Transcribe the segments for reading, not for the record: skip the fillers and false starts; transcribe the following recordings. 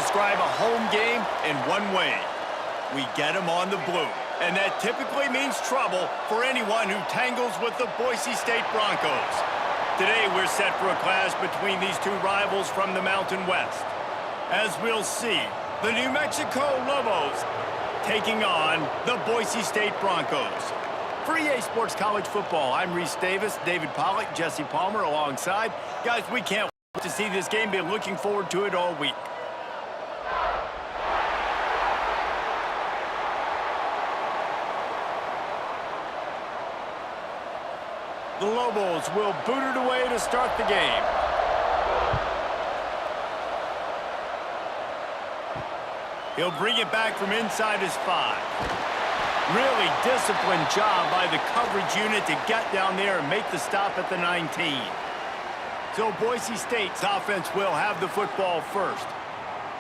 describe a home game in one way. We get them on the blue. And that typically means trouble for anyone who tangles with the Boise State Broncos. Today, we're set for a clash between these two rivals from the Mountain West. As we'll see, the New Mexico Lobos taking on the Boise State Broncos. For EA Sports College Football, I'm Reese Davis, David Pollack, Jesse Palmer alongside. Guys, we can't wait to see this game. Been looking forward to it all week. The Lobos will boot it away to start the game. He'll bring it back from inside his 5. Really disciplined job by the coverage unit to get down there and make the stop at the 19. So Boise State's offense will have the football first.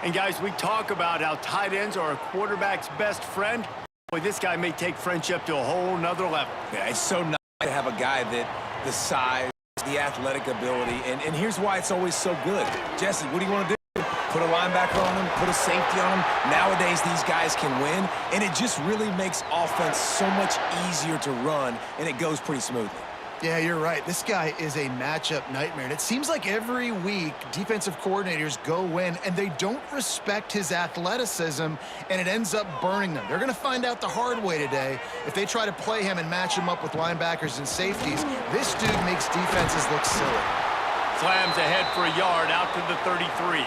And guys, we talk about how tight ends are a quarterback's best friend. Boy, this guy may take friendship to a whole nother level. Yeah, it's so nice to have a guy that the size, the athletic ability, and here's why it's always so good. Jesse, what do you want to do? Put a linebacker on him, put a safety on him. Nowadays, these guys can win, and it just really makes offense so much easier to run, and it goes pretty smoothly. Yeah, you're right. This guy is a matchup nightmare. And it seems like every week defensive coordinators go in and they don't respect his athleticism, and it ends up burning them. They're going to find out the hard way today. If they try to play him and match him up with linebackers and safeties, this dude makes defenses look silly. Slams ahead for a yard out to the 33.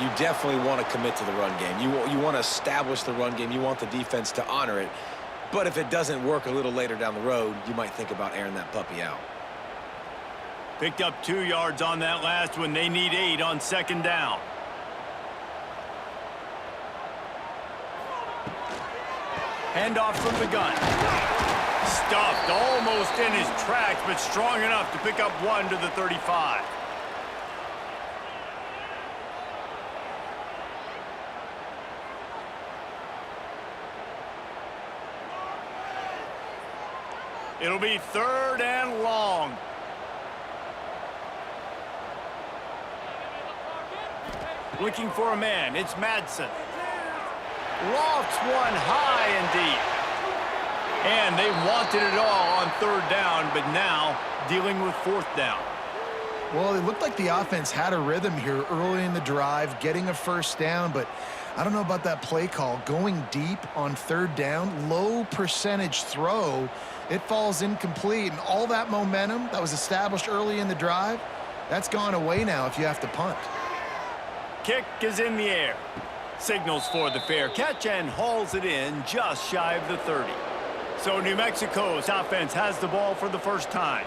You definitely want to commit to the run game. You want to establish the run game. You want the defense to honor it. But if it doesn't work a little later down the road, you might think about airing that puppy out. Picked up 2 yards on that last one. They need 8 on second down. Handoff from the gun. Stuffed almost in his tracks, but strong enough to pick up 1 to the 35. It'll be 3rd and long. Looking for a man. It's Madsen. Lofts one high and deep. And they wanted it all on 3rd down, but now dealing with 4th down. Well, it looked like the offense had a rhythm here early in the drive, getting a 1st down, but I don't know about that play call. Going deep on 3rd down, low percentage throw, it falls incomplete, and all that momentum that was established early in the drive, that's gone away now if you have to punt. Kick is in the air. Signals for the fair catch and hauls it in just shy of the 30. So New Mexico's offense has the ball for the first time.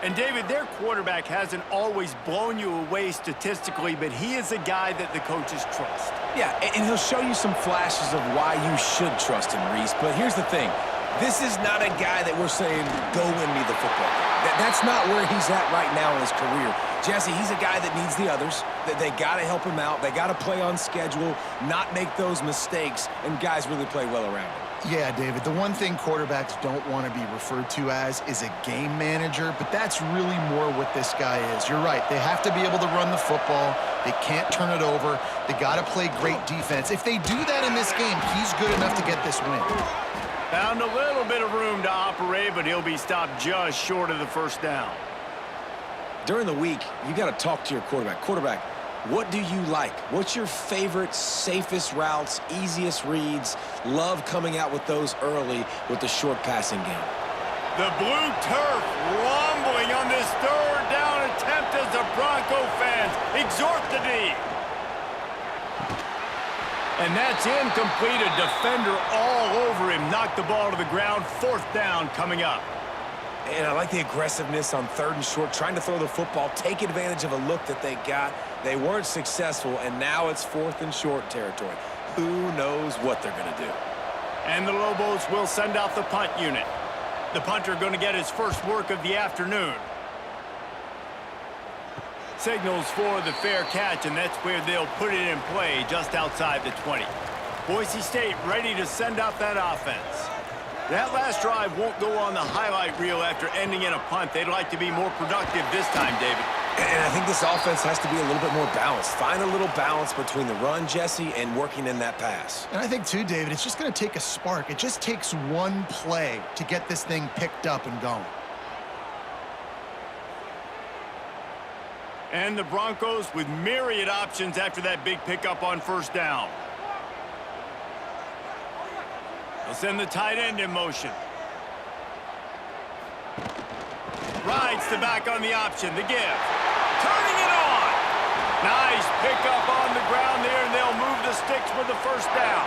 And David, their quarterback hasn't always blown you away statistically, but he is a guy that the coaches trust. Yeah, and he'll show you some flashes of why you should trust him, Reese. But here's the thing. This is not a guy that we're saying, go win me the football game. That's not where he's at right now in his career. Jesse, he's a guy that needs the others. That they got to help him out. They got to play on schedule, not make those mistakes, and guys really play well around him. Yeah, David, the one thing quarterbacks don't want to be referred to as is a game manager, but that's really more what this guy is. You're right. They have to be able to run the football. They can't turn it over. They got to play great defense. If they do that in this game, he's good enough to get this win. Found a little bit of room to operate, but he'll be stopped just short of the 1st down. During the week, you got to talk to your quarterback. Quarterback, what do you like? What's your favorite, safest routes, easiest reads? Love coming out with those early with the short passing game. The blue turf rumbling on this 3rd down attempt as the Bronco fans exhort the D. And that's incomplete. A defender all over him. Knocked the ball to the ground. 4th down coming up. And I like the aggressiveness on 3rd and short, trying to throw the football, take advantage of a look that they got. They weren't successful, and now it's 4th and short territory. Who knows what they're going to do? And the Lobos will send out the punt unit. The punter going to get his first work of the afternoon. Signals for the fair catch, and that's where they'll put it in play just outside the 20. Boise State ready to send out that offense. That last drive won't go on the highlight reel after ending in a punt. They'd like to be more productive this time, David. And I think this offense has to be a little bit more balanced. Find a little balance between the run, Jesse, and working in that pass. And I think, too, David, it's just going to take a spark. It just takes one play to get this thing picked up and going. And the Broncos with myriad options after that big pickup on first down. They'll send the tight end in motion. Rides the back on the option, the give. Turning it on. Nice pickup on the ground there, and they'll move the sticks with the first down.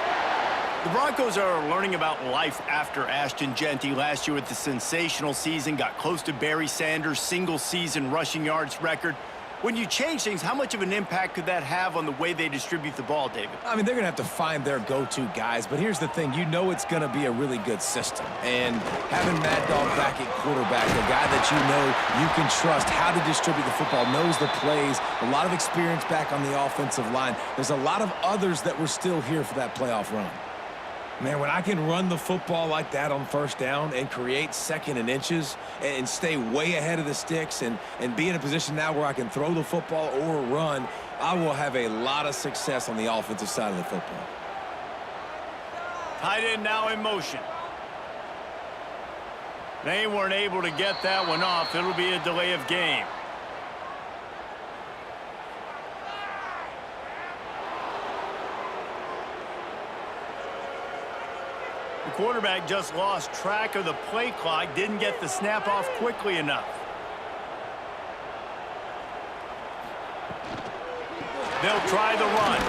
The Broncos are learning about life after Ashton Genty last year with the sensational season, got close to Barry Sanders' single-season rushing yards record. When you change things, how much of an impact could that have on the way they distribute the ball, David? I mean, they're going to have to find their go-to guys, but here's the thing. You know it's going to be a really good system. And having Mad Dog back at quarterback, a guy that you know you can trust how to distribute the football, knows the plays, a lot of experience back on the offensive line. There's a lot of others that were still here for that playoff run. Man, when I can run the football like that on first down and create second and inches and stay way ahead of the sticks and be in a position now where I can throw the football or run, I will have a lot of success on the offensive side of the football. Tight end now in motion. They weren't able to get that one off. It'll be a delay of game. The quarterback just lost track of the play clock, didn't get the snap off quickly enough. They'll try the run.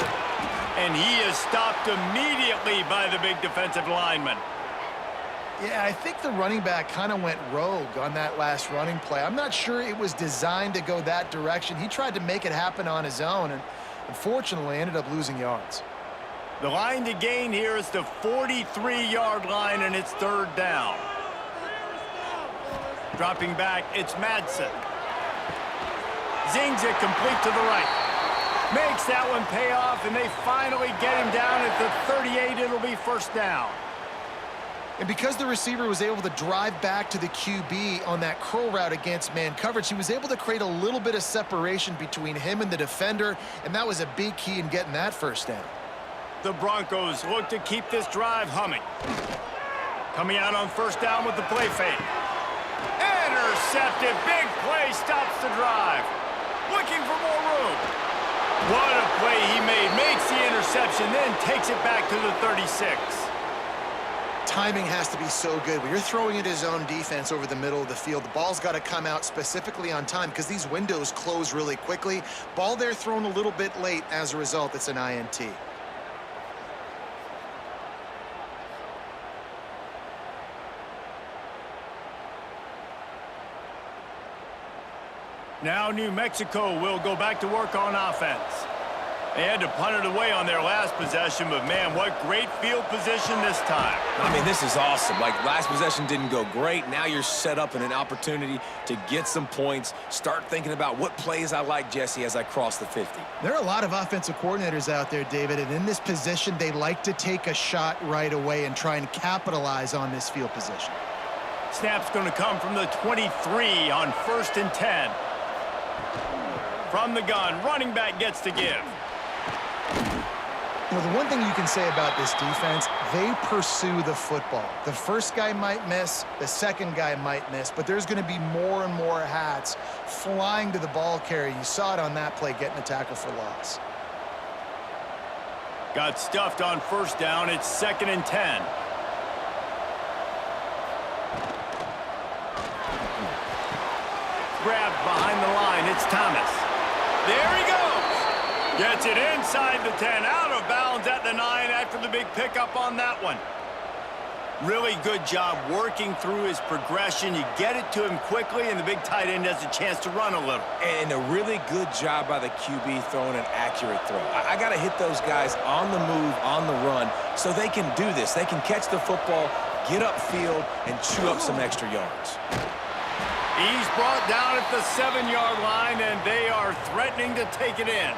And he is stopped immediately by the big defensive lineman. Yeah, I think the running back kind of went rogue on that last running play. I'm not sure it was designed to go that direction. He tried to make it happen on his own and unfortunately ended up losing yards. The line to gain here is the 43-yard line, and it's third down. Dropping back, it's Madsen. Zings it complete to the right. Makes that one pay off, and they finally get him down at the 38. It'll be first down. And because the receiver was able to drive back to the QB on that curl route against man coverage, he was able to create a little bit of separation between him and the defender, and that was a big key in getting that first down. The Broncos look to keep this drive humming. Coming out on first down with the play fake. Intercepted. Big play stops the drive. Looking for more room. What a play he made. Makes the interception, then takes it back to the 36. Timing has to be so good. When you're throwing at his own defense over the middle of the field, the ball's got to come out specifically on time because these windows close really quickly. Ball there thrown a little bit late. As a result, it's an INT. Now New Mexico will go back to work on offense. They had to punt it away on their last possession, but man, what great field position this time. I mean, this is awesome. Like, last possession didn't go great. Now you're set up in an opportunity to get some points. Start thinking about what plays I like, Jesse, as I cross the 50. There are a lot of offensive coordinators out there, David, and in this position, they like to take a shot right away and try and capitalize on this field position. Snap's going to come from the 23 on 1st and 10. From the gun, running back gets to give. You know, the one thing you can say about this defense, they pursue the football. The first guy might miss, the second guy might miss, but there's going to be more and more hats flying to the ball carrier. You saw it on that play, getting a tackle for loss. Got stuffed on first down. It's 2nd and 10. Grabbed behind the line. It's Thomas. There he goes. Gets it inside the 10. Out of bounds at the 9 after the big pickup on that one. Really good job working through his progression. You get it to him quickly, and the big tight end has a chance to run a little. And a really good job by the QB throwing an accurate throw. I got to hit those guys on the move, on the run, so they can do this. They can catch the football, get upfield, and chew up some extra yards. He's brought down at the 7-yard line, and they are threatening to take it in.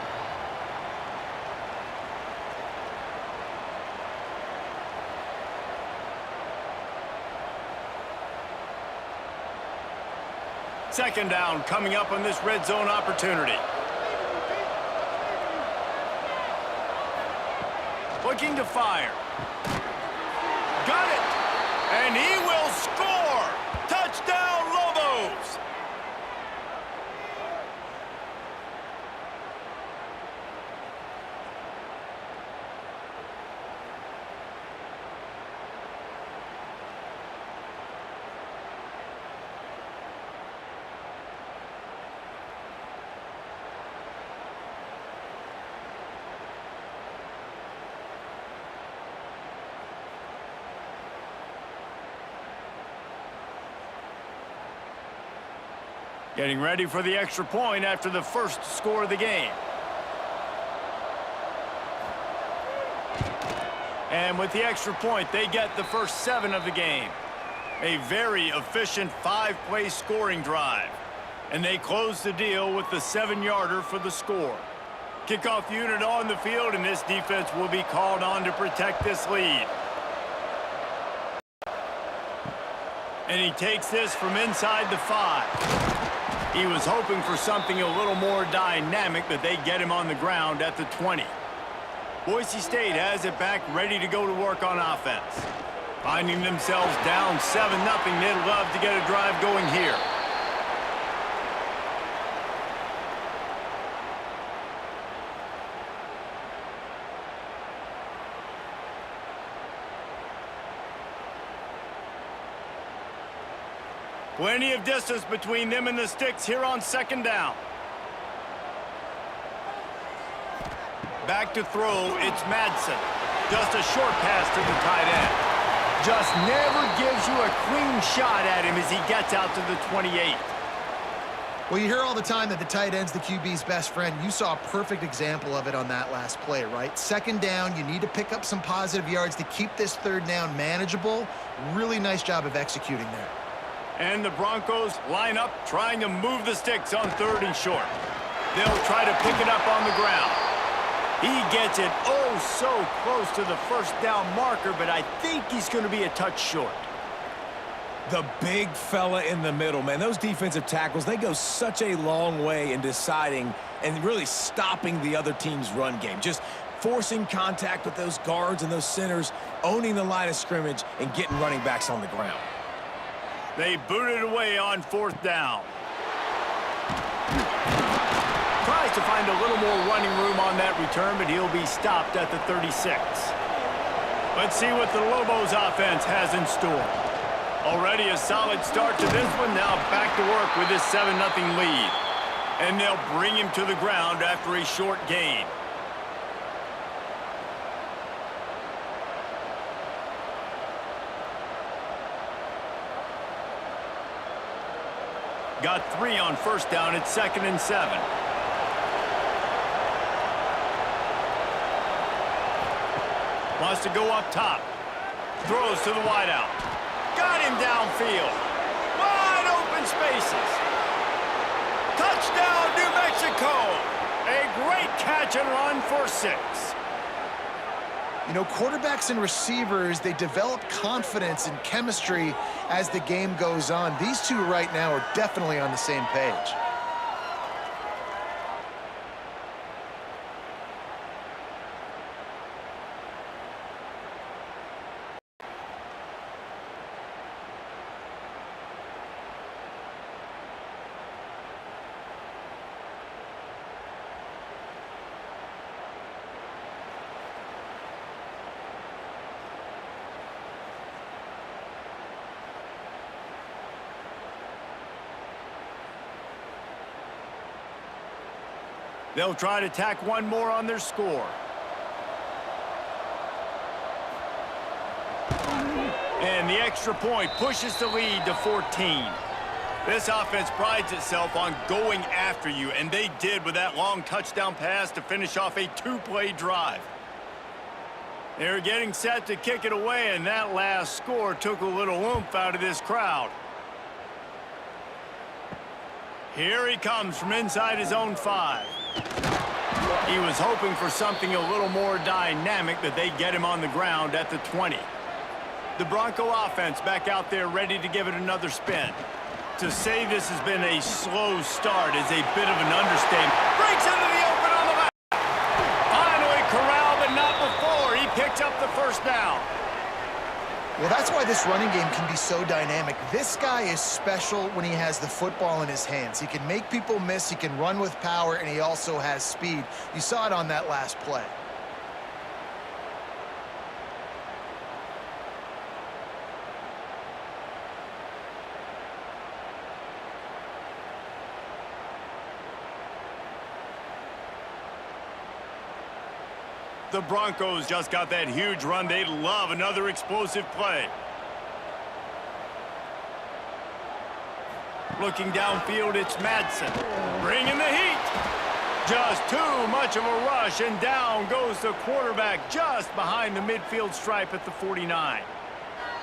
Second down coming up on this red zone opportunity. Looking to fire. Got it! And he will score! Touchdown, Lobos! Getting ready for the extra point after the first score of the game. And with the extra point, they get the first 7 of the game. A very efficient 5-play scoring drive. And they close the deal with the 7-yarder for the score. Kickoff unit on the field, and this defense will be called on to protect this lead. And he takes this from inside the 5. He was hoping for something a little more dynamic, but they get him on the ground at the 20. Boise State has it back, ready to go to work on offense. Finding themselves down 7-0, they'd love to get a drive going here. Plenty of distance between them and the sticks here on second down. Back to throw, it's Madsen. Just a short pass to the tight end. Just never gives you a clean shot at him as he gets out to the 28. Well, you hear all the time that the tight end's the QB's best friend. You saw a perfect example of it on that last play, right? Second down, you need to pick up some positive yards to keep this third down manageable. Really nice job of executing there. And the Broncos line up, trying to move the sticks on 3rd and short. They'll try to pick it up on the ground. He gets it oh so close to the first down marker, but I think he's going to be a touch short. The big fella in the middle, man. Those defensive tackles, they go such a long way in deciding and really stopping the other team's run game. Just forcing contact with those guards and those centers, owning the line of scrimmage, and getting running backs on the ground. They boot it away on 4th down. Tries to find a little more running room on that return, but he'll be stopped at the 36. Let's see what the Lobos offense has in store. Already a solid start to this one. Now back to work with this 7-0 lead. And they'll bring him to the ground after a short gain. Got 3 on 1st down at 2nd and 7. Wants to go up top. Throws to the wideout. Got him downfield. Wide open spaces. Touchdown, New Mexico. A great catch and run for 6. You know, quarterbacks and receivers, they develop confidence and chemistry as the game goes on. These two right now are definitely on the same page. They'll try to tack one more on their score. And the extra point pushes the lead to 14. This offense prides itself on going after you, and they did with that long touchdown pass to finish off a 2-play drive. They're getting set to kick it away, and that last score took a little oomph out of this crowd. Here he comes from inside his own 5. He was hoping for something a little more dynamic, but they get him on the ground at the 20. The Bronco offense back out there ready to give it another spin. To say this has been a slow start is a bit of an understatement. Breaks into the open on the left. Finally corralled, but not before. He picked up the first down. Well, that's why this running game can be so dynamic. This guy is special when he has the football in his hands. He can make people miss, he can run with power, and he also has speed. You saw it on that last play. The Broncos just got that huge run. They love another explosive play. Looking downfield, it's Madsen. Bringing the heat. Just too much of a rush, and down goes the quarterback just behind the midfield stripe at the 49.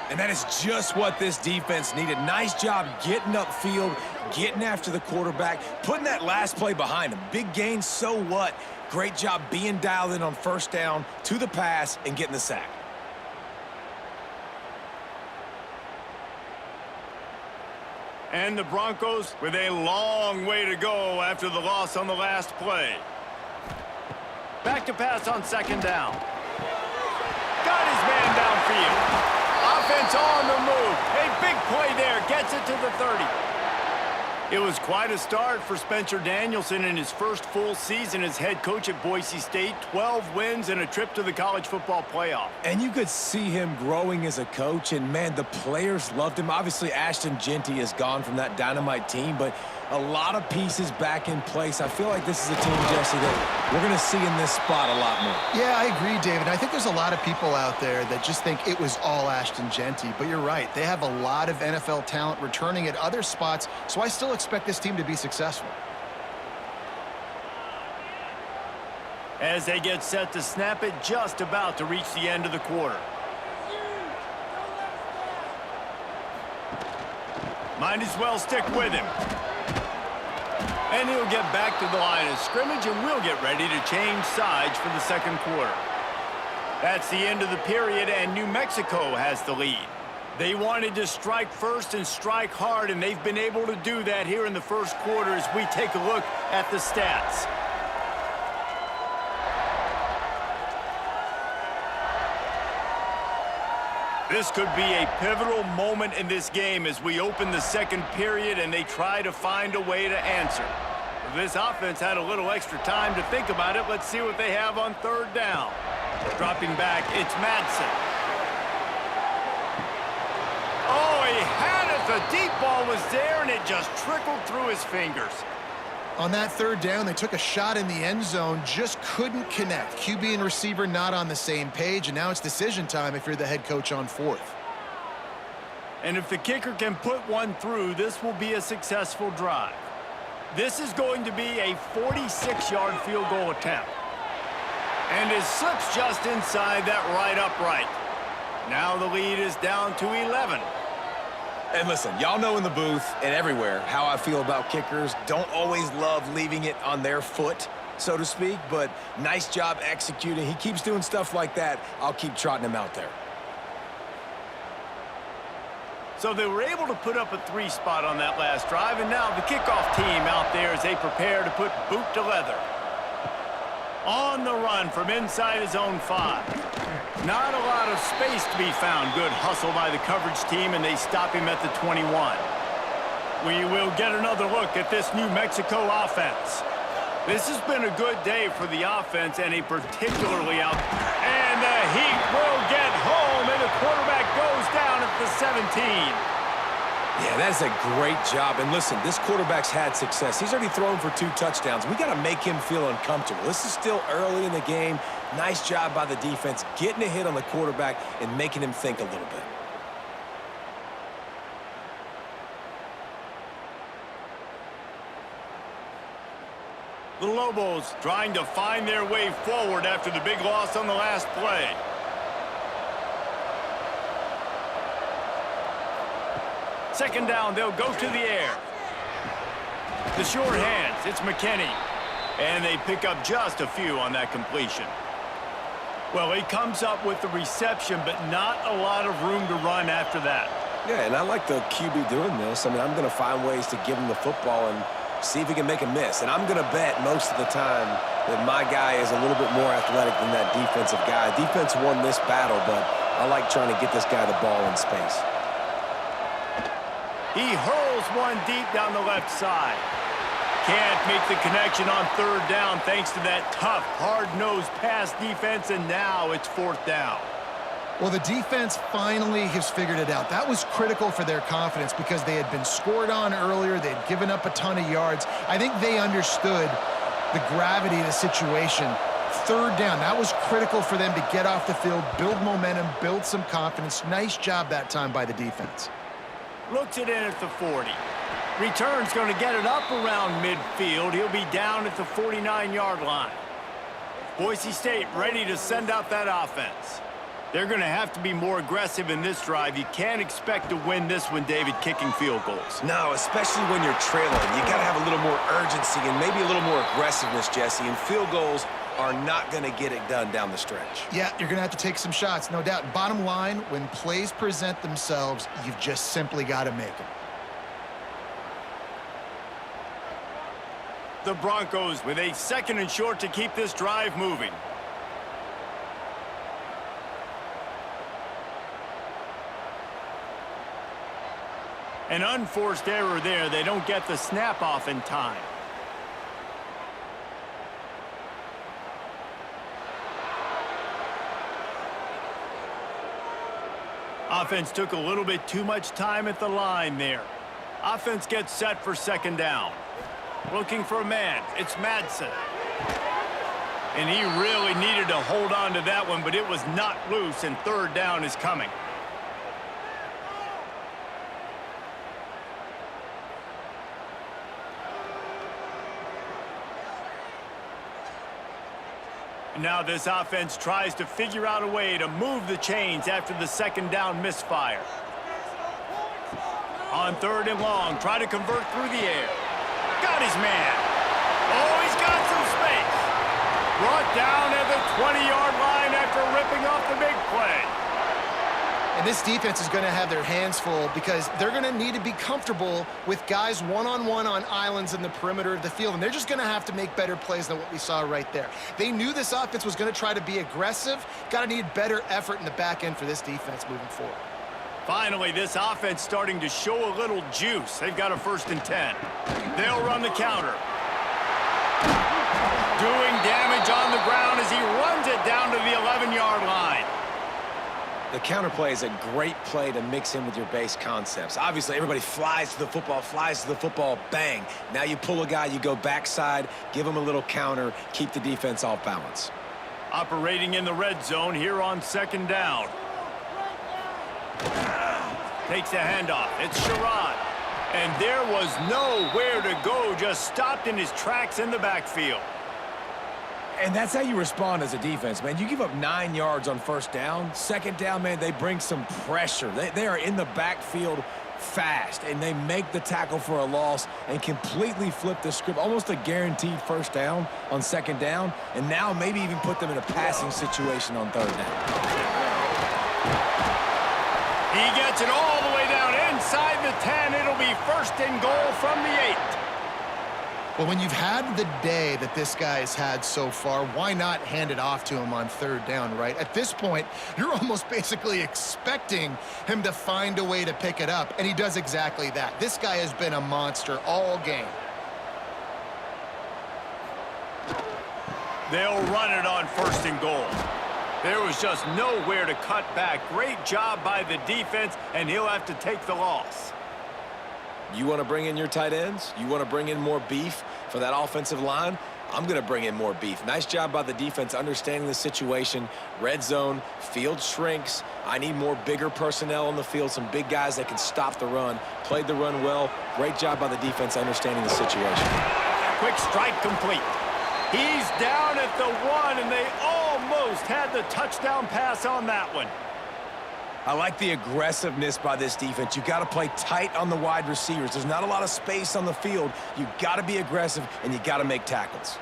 And that is just what this defense needed. Nice job getting upfield, getting after the quarterback, putting that last play behind him. Big gain, so what? Great job being dialed in on first down to the pass and getting the sack. And the Broncos with a long way to go after the loss on the last play. Back to pass on second down. Got his man downfield. Offense on the move. A big play there. Gets it to the 30. It was quite a start for Spencer Danielson in his first full season as head coach at Boise State. 12 wins and a trip to the college football playoff. And you could see him growing as a coach, and, man, the players loved him. Obviously, Ashton Jeanty is gone from that dynamite team, but a lot of pieces back in place. I feel like this is a team, Jesse, that we're going to see in this spot a lot more. Yeah, I agree, David. I think there's a lot of people out there that just think it was all Ashton Jeanty, but you're right. They have a lot of NFL talent returning at other spots, so I still expect this team to be successful. As they get set to snap it, just about to reach the end of the quarter. Might as well stick with him. And he'll get back to the line of scrimmage, and we'll get ready to change sides for the second quarter. That's the end of the period, and New Mexico has the lead. They wanted to strike first and strike hard, and they've been able to do that here in the first quarter as we take a look at the stats. This could be a pivotal moment in this game as we open the second period and they try to find a way to answer. This offense had a little extra time to think about it. Let's see what they have on third down. Dropping back, it's Madsen. Oh, he had it. The deep ball was there, and it just trickled through his fingers. On that third down, they took a shot in the end zone, just couldn't connect. QB and receiver not on the same page, and now it's decision time if you're the head coach on fourth. And if the kicker can put one through, this will be a successful drive. This is going to be a 46-yard field goal attempt. And it slips just inside that right upright. Now the lead is down to 11. And listen, y'all know in the booth and everywhere how I feel about kickers. Don't always love leaving it on their foot, so to speak, but nice job executing. He keeps doing stuff like that. I'll keep trotting him out there. So they were able to put up a 3 spot on that last drive, and now the kickoff team out there as they prepare to put boot to leather. On the run from inside his own 5. Not a lot of space to be found. Good hustle by the coverage team, and they stop him at the 21. We will get another look at this New Mexico offense. This has been a good day for the offense, and a particularly out. And the Heat will get home, and the quarterback goes down at the 17. Yeah, that's a great job. And listen, this quarterback's had success. He's already thrown for 2 touchdowns. We got to make him feel uncomfortable. This is still early in the game. Nice job by the defense, getting a hit on the quarterback and making him think a little bit. The Lobos trying to find their way forward after the big loss on the last play. Second down, they'll go to the air. The short hands, it's McKinney. And they pick up just a few on that completion. Well, he comes up with the reception, but not a lot of room to run after that. Yeah, and I like the QB doing this. I mean, I'm going to find ways to give him the football and see if he can make a miss. And I'm going to bet most of the time that my guy is a little bit more athletic than that defensive guy. Defense won this battle, but I like trying to get this guy the ball in space. He hurls one deep down the left side. Can't make the connection on third down thanks to that tough, hard-nosed pass defense, and now it's fourth down. Well, the defense finally has figured it out. That was critical for their confidence because they had been scored on earlier. They had given up a ton of yards. I think they understood the gravity of the situation. Third down, that was critical for them to get off the field, build momentum, build some confidence. Nice job that time by the defense. Looks it in at the 40. Return's going to get it up around midfield. He'll be down at the 49-yard line. Boise State ready to send out that offense. They're going to have to be more aggressive in this drive. You can't expect to win this one, David, kicking field goals. No, especially when you're trailing. You got to have a little more urgency and maybe a little more aggressiveness, Jesse. And field goals are not going to get it done down the stretch. Yeah, you're going to have to take some shots, no doubt. Bottom line, when plays present themselves, you've just simply got to make them. The Broncos with a 2nd and short to keep this drive moving. An unforced error there. They don't get the snap off in time. Offense took a little bit too much time at the line there. Offense gets set for 2nd down. Looking for a man. It's Madsen. And he really needed to hold on to that one, but it was not loose, and 3rd down is coming. Now this offense tries to figure out a way to move the chains after the 2nd down misfire. On 3rd and long, try to convert through the air. Got his man. Oh, he's got some space. Brought down at the 20-yard line after ripping off the big play. And this defense is going to have their hands full because they're going to need to be comfortable with guys one-on-one on islands in the perimeter of the field, and they're just going to have to make better plays than what we saw right there. They knew this offense was going to try to be aggressive. Got to need better effort in the back end for this defense moving forward. Finally, this offense starting to show a little juice. They've got a 1st and 10. They'll run the counter. Doing damage on the ground as he runs it down to the 11-yard line. The counter play is a great play to mix in with your base concepts. Obviously, everybody flies to the football, bang. Now you pull a guy, you go backside, give him a little counter, keep the defense off balance. Operating in the red zone here on 2nd down. Takes the handoff. It's Sherrod. And there was nowhere to go, just stopped in his tracks in the backfield. And that's how you respond as a defense, man. You give up 9 yards on 1st down. 2nd down, man, they bring some pressure. They are in the backfield fast, and they make the tackle for a loss and completely flip the script. Almost a guaranteed 1st down on 2nd down, and now maybe even put them in a passing situation on 3rd down. He gets it all the way down inside the 10. It'll be 1st and goal from the 8. Well, when you've had the day that this guy has had so far, why not hand it off to him on 3rd down, right? At this point, you're almost basically expecting him to find a way to pick it up, and he does exactly that. This guy has been a monster all game. They'll run it on 1st and goal. There was just nowhere to cut back. Great job by the defense, and he'll have to take the loss. You want to bring in your tight ends? You want to bring in more beef for that offensive line? I'm going to bring in more beef. Nice job by the defense understanding the situation. Red zone, field shrinks. I need more bigger personnel on the field, some big guys that can stop the run. Played the run well. Great job by the defense understanding the situation. Quick strike complete. He's down at the 1, and they almost had the touchdown pass on that one. I like the aggressiveness by this defense. You got to play tight on the wide receivers. There's not a lot of space on the field. You got to be aggressive, and you got to make tackles.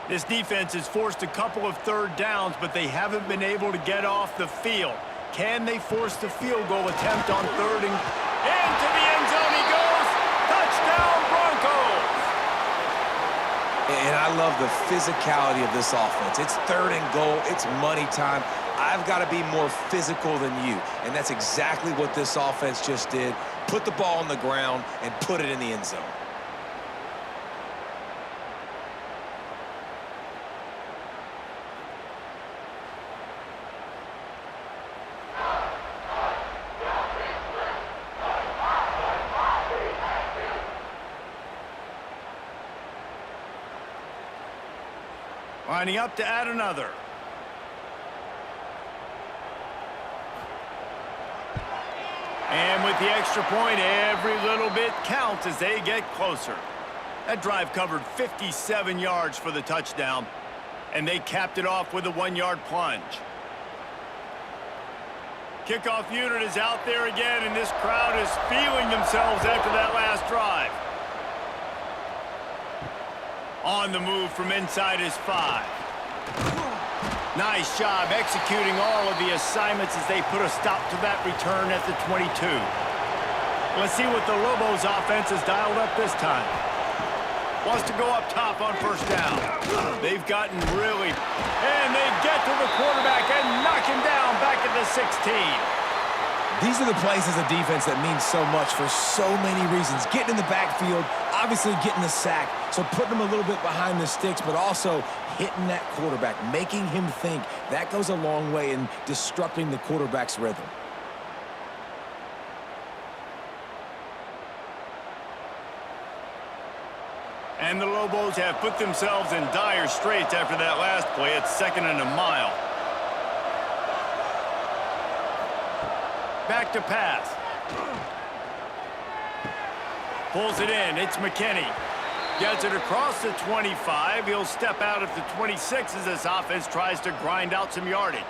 This defense has forced a couple of 3rd downs, but they haven't been able to get off the field. Can they force the field goal attempt on third and into the end zone he goes? Touchdown, Broncos! And I love the physicality of this offense. It's third and goal. It's money time. I've got to be more physical than you. And that's exactly what this offense just did. Put the ball on the ground and put it in the end zone. Lining up to add another. And with the extra point, every little bit counts as they get closer. That drive covered 57 yards for the touchdown, and they capped it off with a 1-yard plunge. Kickoff unit is out there again, and this crowd is feeling themselves after that last drive. On the move from inside his 5. Nice job executing all of the assignments as they put a stop to that return at the 22. Let's see what the Lobos offense has dialed up this time. Wants to go up top on first down. They've gotten really... And they get to the quarterback and knock him down back at the 16. These are the plays as a defense that mean so much for so many reasons. Getting in the backfield, obviously getting the sack, so putting him a little bit behind the sticks, but also hitting that quarterback, making him think. That goes a long way in disrupting the quarterback's rhythm. And the Lobos have put themselves in dire straits after that last play. It's 2nd and a mile. Back to pass. Pulls it in. It's McKinney. Gets it across the 25. He'll step out at the 26 as this offense tries to grind out some yardage.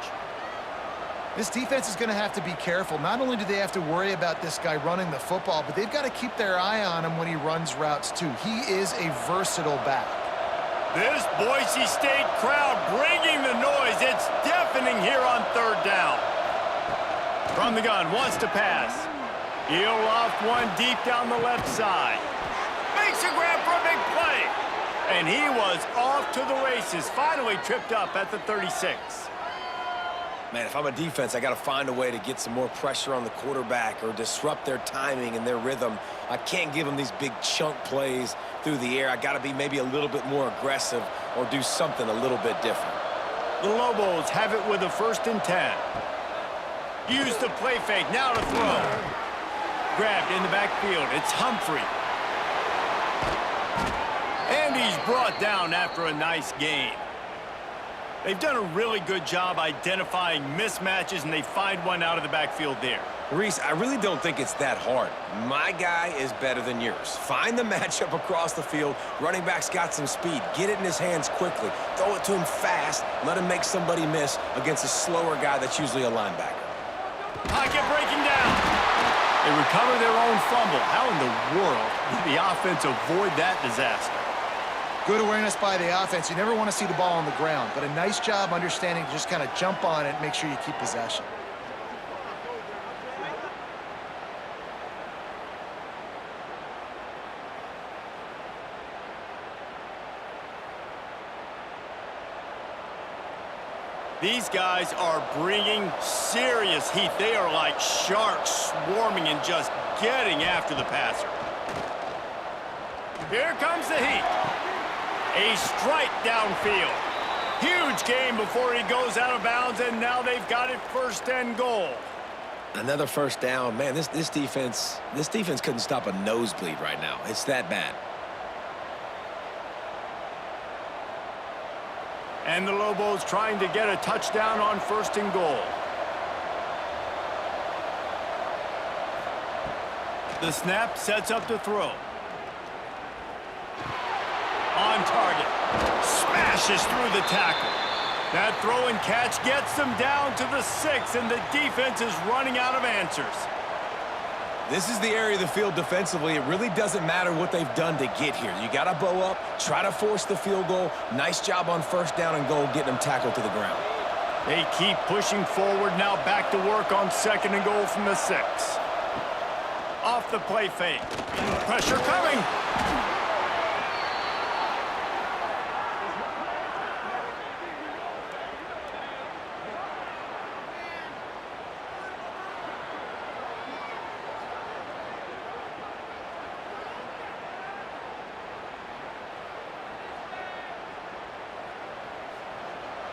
This defense is going to have to be careful. Not only do they have to worry about this guy running the football, but they've got to keep their eye on him when he runs routes too. He is a versatile back. This Boise State crowd bringing the noise. It's deafening here on third down. From the gun, wants to pass. He'll loft one deep down the left side. Makes a grab for a big play. And he was off to the races. Finally tripped up at the 36. Man, if I'm a defense, I got to find a way to get some more pressure on the quarterback or disrupt their timing and their rhythm. I can't give them these big chunk plays through the air. I got to be maybe a little bit more aggressive or do something a little bit different. The Lobos have it with a 1st and 10. Use the play fake, now to throw. Grabbed in the backfield, it's Humphrey. And he's brought down after a nice gain. They've done a really good job identifying mismatches, and they find one out of the backfield there. Reese, I really don't think it's that hard. My guy is better than yours. Find the matchup across the field. Running back's got some speed. Get it in his hands quickly. Throw it to him fast. Let him make somebody miss against a slower guy that's usually a linebacker. Pocket breaking down. They recover their own fumble. How in the world did the offense avoid that disaster? Good awareness by the offense. You never want to see the ball on the ground, but a nice job understanding to just kind of jump on it and make sure you keep possession. These guys are bringing serious heat. They are like sharks swarming and just getting after the passer. Here comes the heat. A strike downfield. Huge gain before he goes out of bounds, and now they've got it 1st and goal. Another 1st down. Man, this defense couldn't stop a nosebleed right now. It's that bad. And the Lobos trying to get a touchdown on 1st and goal. The snap sets up the throw. On target. Smashes through the tackle. That throw and catch gets them down to the 6, and the defense is running out of answers. This is the area of the field defensively. It really doesn't matter what they've done to get here. You got to bow up, try to force the field goal. Nice job on 1st down and goal, getting them tackled to the ground. They keep pushing forward, now back to work on 2nd and goal from the 6. Off the play fake. Pressure coming.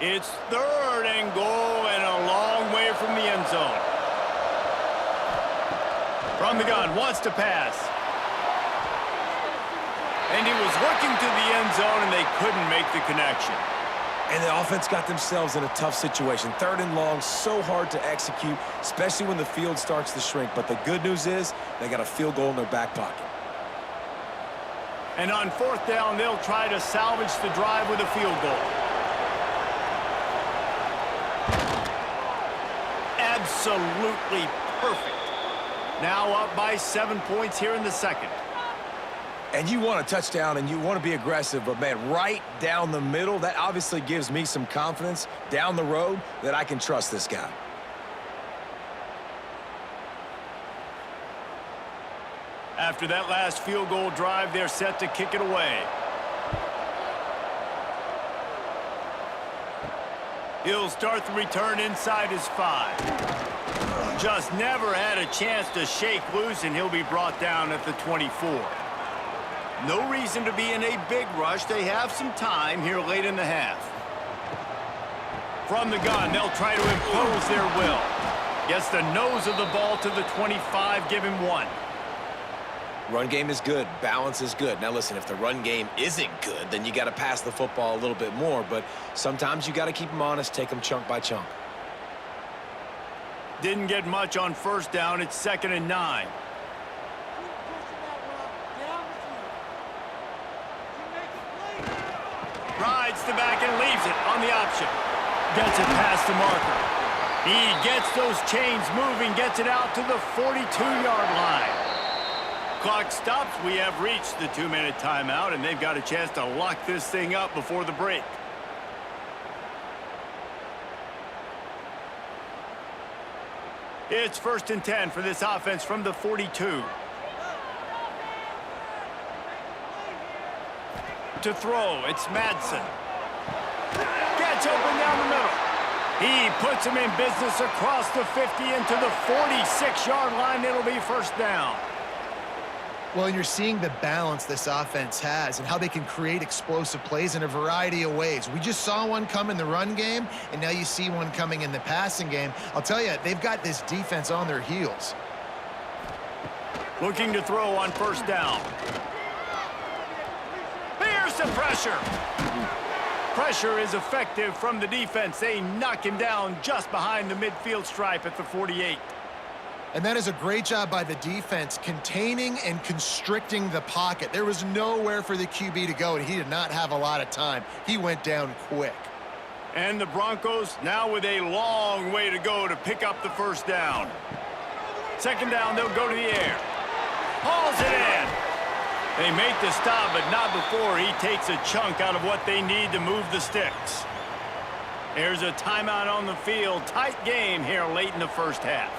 It's 3rd and goal and a long way from the end zone. From the gun, wants to pass. And he was looking to the end zone, and they couldn't make the connection. And the offense got themselves in a tough situation. 3rd and long, so hard to execute, especially when the field starts to shrink. But the good news is they got a field goal in their back pocket. And on 4th down, they'll try to salvage the drive with a field goal. Absolutely perfect. Now up by 7 points here in the 2nd. And you want a touchdown and you want to be aggressive, but man, right down the middle, that obviously gives me some confidence down the road that I can trust this guy. After that last field goal drive, they're set to kick it away. He'll start the return inside his 5. Just never had a chance to shake loose, and he'll be brought down at the 24. No reason to be in a big rush. They have some time here late in the half. From the gun, they'll try to impose their will. Gets the nose of the ball to the 25, give him 1. Run game is good. Balance is good. Now, listen, if the run game isn't good, then you got to pass the football a little bit more. But sometimes you got to keep them honest, take them chunk by chunk. Didn't get much on 1st down. It's 2nd and 9. Rides the back and leaves it on the option. Gets it past the marker. He gets those chains moving, gets it out to the 42-yard line. Clock stops. We have reached the 2-minute timeout, and they've got a chance to lock this thing up before the break. It's 1st and 10 for this offense from the 42. To throw, it's Madsen. Gets open down the middle. He puts him in business across the 50 into the 46-yard line. It'll be 1st down. Well, you're seeing the balance this offense has and how they can create explosive plays in a variety of ways. We just saw one come in the run game, and now you see one coming in the passing game. I'll tell you, they've got this defense on their heels. Looking to throw on 1st down. Here's the pressure. Pressure is effective from the defense. They knock him down just behind the midfield stripe at the 48. And that is a great job by the defense, containing and constricting the pocket. There was nowhere for the QB to go, and he did not have a lot of time. He went down quick. And the Broncos now with a long way to go to pick up the 1st down. 2nd down, they'll go to the air. Hauls it in. They make the stop, but not before he takes a chunk out of what they need to move the sticks. There's a timeout on the field. Tight game here late in the 1st half.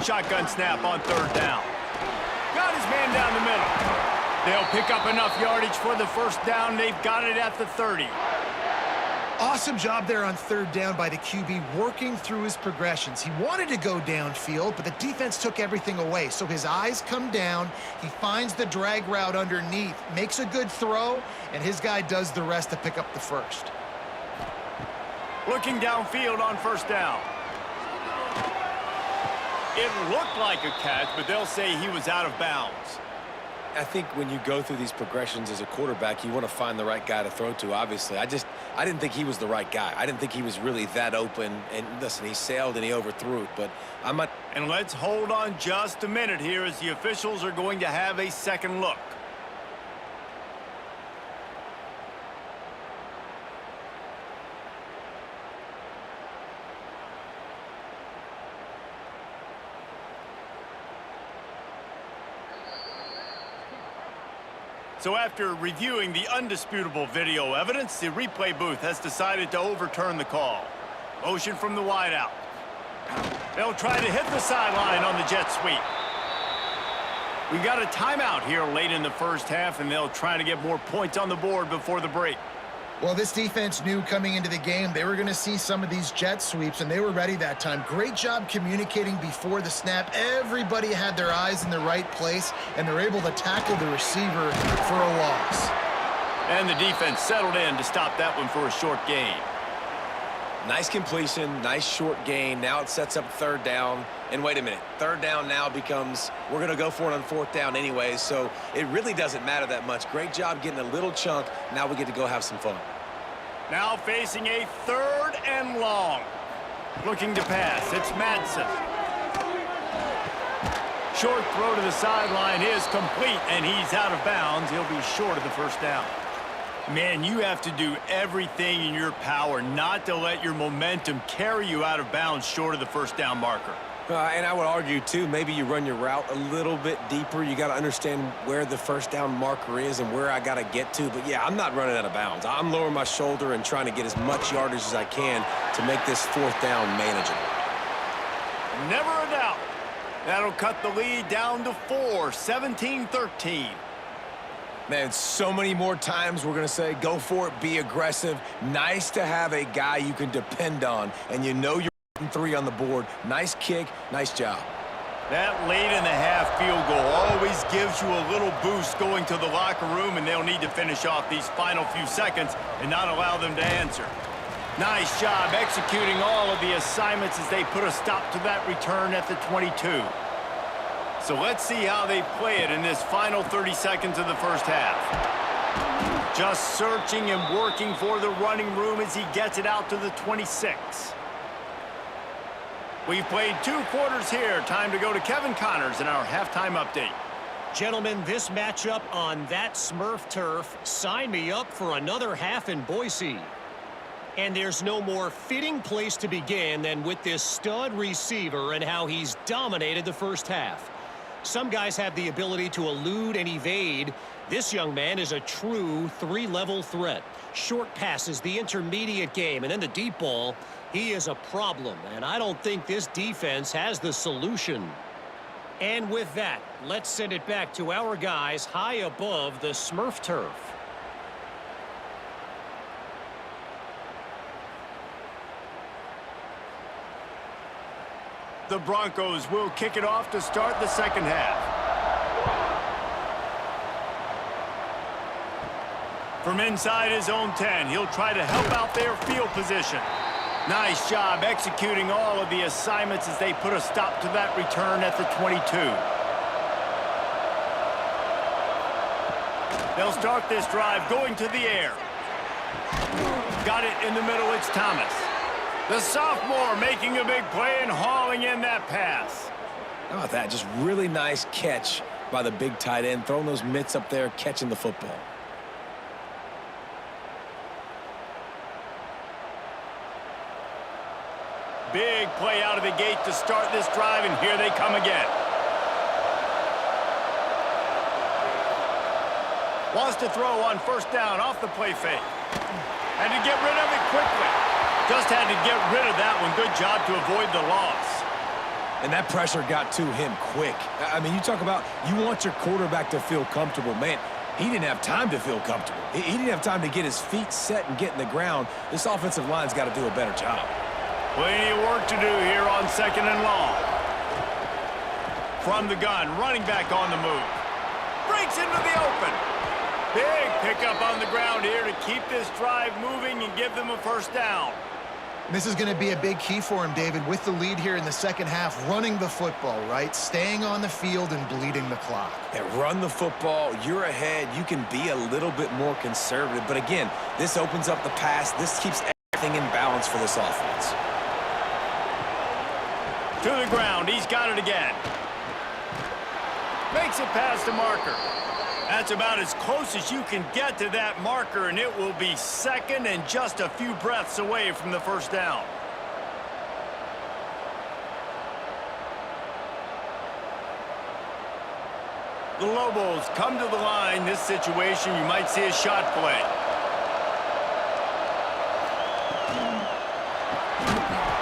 Shotgun snap on 3rd down. Got his man down the middle. They'll pick up enough yardage for the 1st down. They've got it at the 30. Awesome job there on 3rd down by the QB, working through his progressions. He wanted to go downfield, but the defense took everything away. So his eyes come down. He finds the drag route underneath, makes a good throw, and his guy does the rest to pick up the 1st. Looking downfield on 1st down. It looked like a catch, but they'll say he was out of bounds. I think when you go through these progressions as a quarterback, you want to find the right guy to throw to, obviously. I didn't think he was the right guy. I didn't think he was really that open. And listen, he sailed and he overthrew it, but I'm not... And let's hold on just a minute here as the officials are going to have a 2nd look. So after reviewing the undisputable video evidence, the replay booth has decided to overturn the call. Motion from the wideout. They'll try to hit the sideline on the jet sweep. We've got a timeout here late in the first half, and they'll try to get more points on the board before the break. Well, this defense knew coming into the game they were going to see some of these jet sweeps, and they were ready that time. Great job communicating before the snap. Everybody had their eyes in the right place, and they're able to tackle the receiver for a loss. And the defense settled in to stop that one for a short gain. Nice completion, nice short gain. Now it sets up third down. And wait a minute, third down now becomes, we're going to go for it on fourth down anyways, so it really doesn't matter that much. Great job getting a little chunk. Now we get to go have some fun. Now facing a 3rd and long. Looking to pass, it's Madsen. Short throw to the sideline is complete, and he's out of bounds. He'll be short of the first down. Man, you have to do everything in your power not to let your momentum carry you out of bounds short of the first down marker. And I would argue, too, maybe you run your route a little bit deeper. You got to understand where the first down marker is and where I got to get to. But, yeah, I'm not running out of bounds. I'm lowering my shoulder and trying to get as much yardage as I can to make this fourth down manageable. Never a doubt. That'll cut the lead down to 4, 17-13. Man, so many more times we're going to say, go for it, be aggressive. Nice to have a guy you can depend on, and you know you're 3 on the board. Nice kick, nice job. That late in the half field goal always gives you a little boost going to the locker room, and they'll need to finish off these final few seconds and not allow them to answer. Nice job executing all of the assignments as they put a stop to that return at the 22. So let's see how they play it in this final 30 seconds of the first half. Just searching and working for the running room as he gets it out to the 26. We've played 2 quarters here. Time to go to Kevin Connors in our halftime update. Gentlemen, this matchup on that Smurf turf, sign me up for another half in Boise. And there's no more fitting place to begin than with this stud receiver and how he's dominated the first half. Some guys have the ability to elude and evade. This young man is a true 3-level threat. Short passes, the intermediate game, and then the deep ball. He is a problem, and I don't think this defense has the solution. And with that, let's send it back to our guys high above the Smurf turf. The Broncos will kick it off to start the second half. From inside his own 10, he'll try to help out their field position. Nice job executing all of the assignments as they put a stop to that return at the 22. They'll start this drive going to the air. Got it in the middle, it's Thomas. The sophomore making a big play and hauling in that pass. How about that? Just really nice catch by the big tight end, throwing those mitts up there, catching the football. Big play out of the gate to start this drive, and here they come again. Wants to throw on first down off the play fake. And to get rid of it quickly. Just had to get rid of that one. Good job to avoid the loss. And that pressure got to him quick. I mean, you talk about you want your quarterback to feel comfortable. Man, he didn't have time to feel comfortable. He didn't have time to get his feet set and get in the ground. This offensive line's got to do a better job. Plenty of work to do here on 2nd and long. From the gun, running back on the move. Breaks into the open. Big pickup on the ground here to keep this drive moving and give them a first down. This is going to be a big key for him, David, with the lead here in the second half, running the football, right? Staying on the field and bleeding the clock. Yeah, run the football. You're ahead. You can be a little bit more conservative. But again, this opens up the pass. This keeps everything in balance for this offense. To the ground. He's got it again. Makes it past the marker. That's about as close as you can get to that marker, and it will be second and just a few breaths away from the first down. The Lobos come to the line. This situation, you might see a shot play.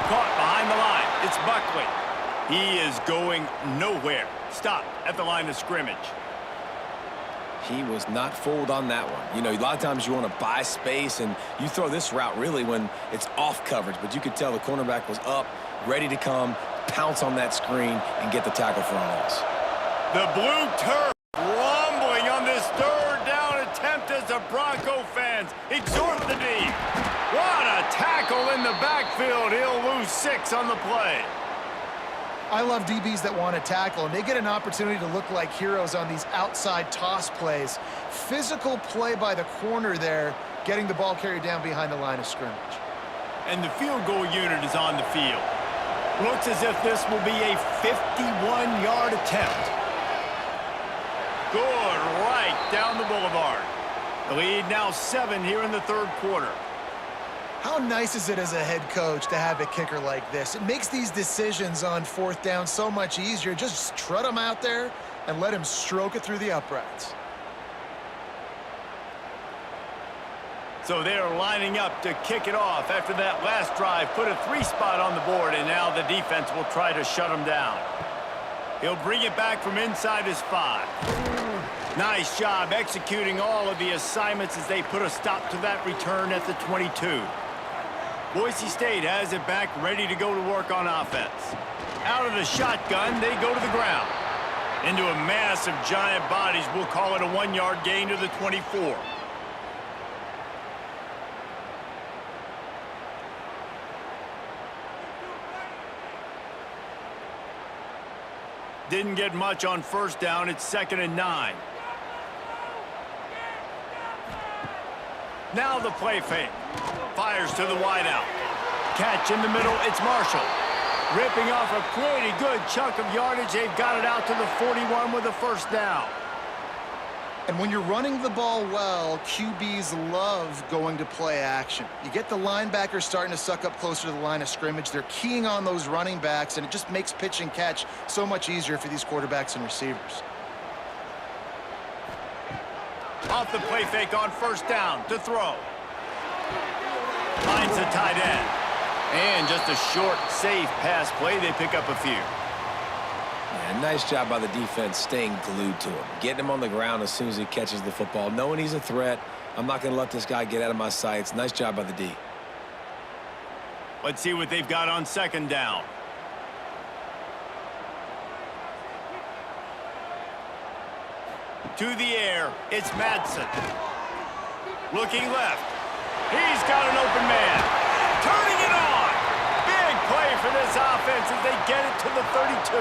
Caught behind the line. It's Buckley. He is going nowhere. Stopped at the line of scrimmage. He was not fooled on that one. You know, a lot of times you want to buy space, and you throw this route really when it's off coverage. But you could tell the cornerback was up, ready to come, pounce on that screen, and get the tackle for a loss. The blue turf rumbling on this third down attempt as the Bronco fans exhort the D. What a tackle in the backfield. He'll lose 6 on the play. I love DBs that want to tackle, and they get an opportunity to look like heroes on these outside toss plays. Physical play by the corner there, getting the ball carried down behind the line of scrimmage. And the field goal unit is on the field. Looks as if this will be a 51-yard attempt. Good, right down the boulevard. The lead now 7 here in the third quarter. How nice is it as a head coach to have a kicker like this? It makes these decisions on fourth down so much easier. Just trot him out there and let him stroke it through the uprights. So they're lining up to kick it off after that last drive. Put a 3 spot on the board, and now the defense will try to shut him down. He'll bring it back from inside his 5. Nice job executing all of the assignments as they put a stop to that return at the 22. Boise State has it back, ready to go to work on offense. Out of the shotgun, they go to the ground. Into a mass of giant bodies, we'll call it a 1-yard gain to the 24. Didn't get much on first down. It's 2nd and 9. Now the play fake. Fires to the wideout. Catch in the middle. It's Marshall. Ripping off a pretty good chunk of yardage. They've got it out to the 41 with a first down. And when you're running the ball well, QBs love going to play action. You get the linebackers starting to suck up closer to the line of scrimmage. They're keying on those running backs, and it just makes pitch and catch so much easier for these quarterbacks and receivers. Off the play fake on first down to throw. Finds the tight end. And just a short, safe pass play. They pick up a few. Yeah, nice job by the defense staying glued to him. Getting him on the ground as soon as he catches the football. Knowing he's a threat. I'm not going to let this guy get out of my sights. Nice job by the D. Let's see what they've got on 2nd down. To the air, it's Madsen. Looking left. He's got an open man. Turning it on. Big play for this offense as they get it to the 32.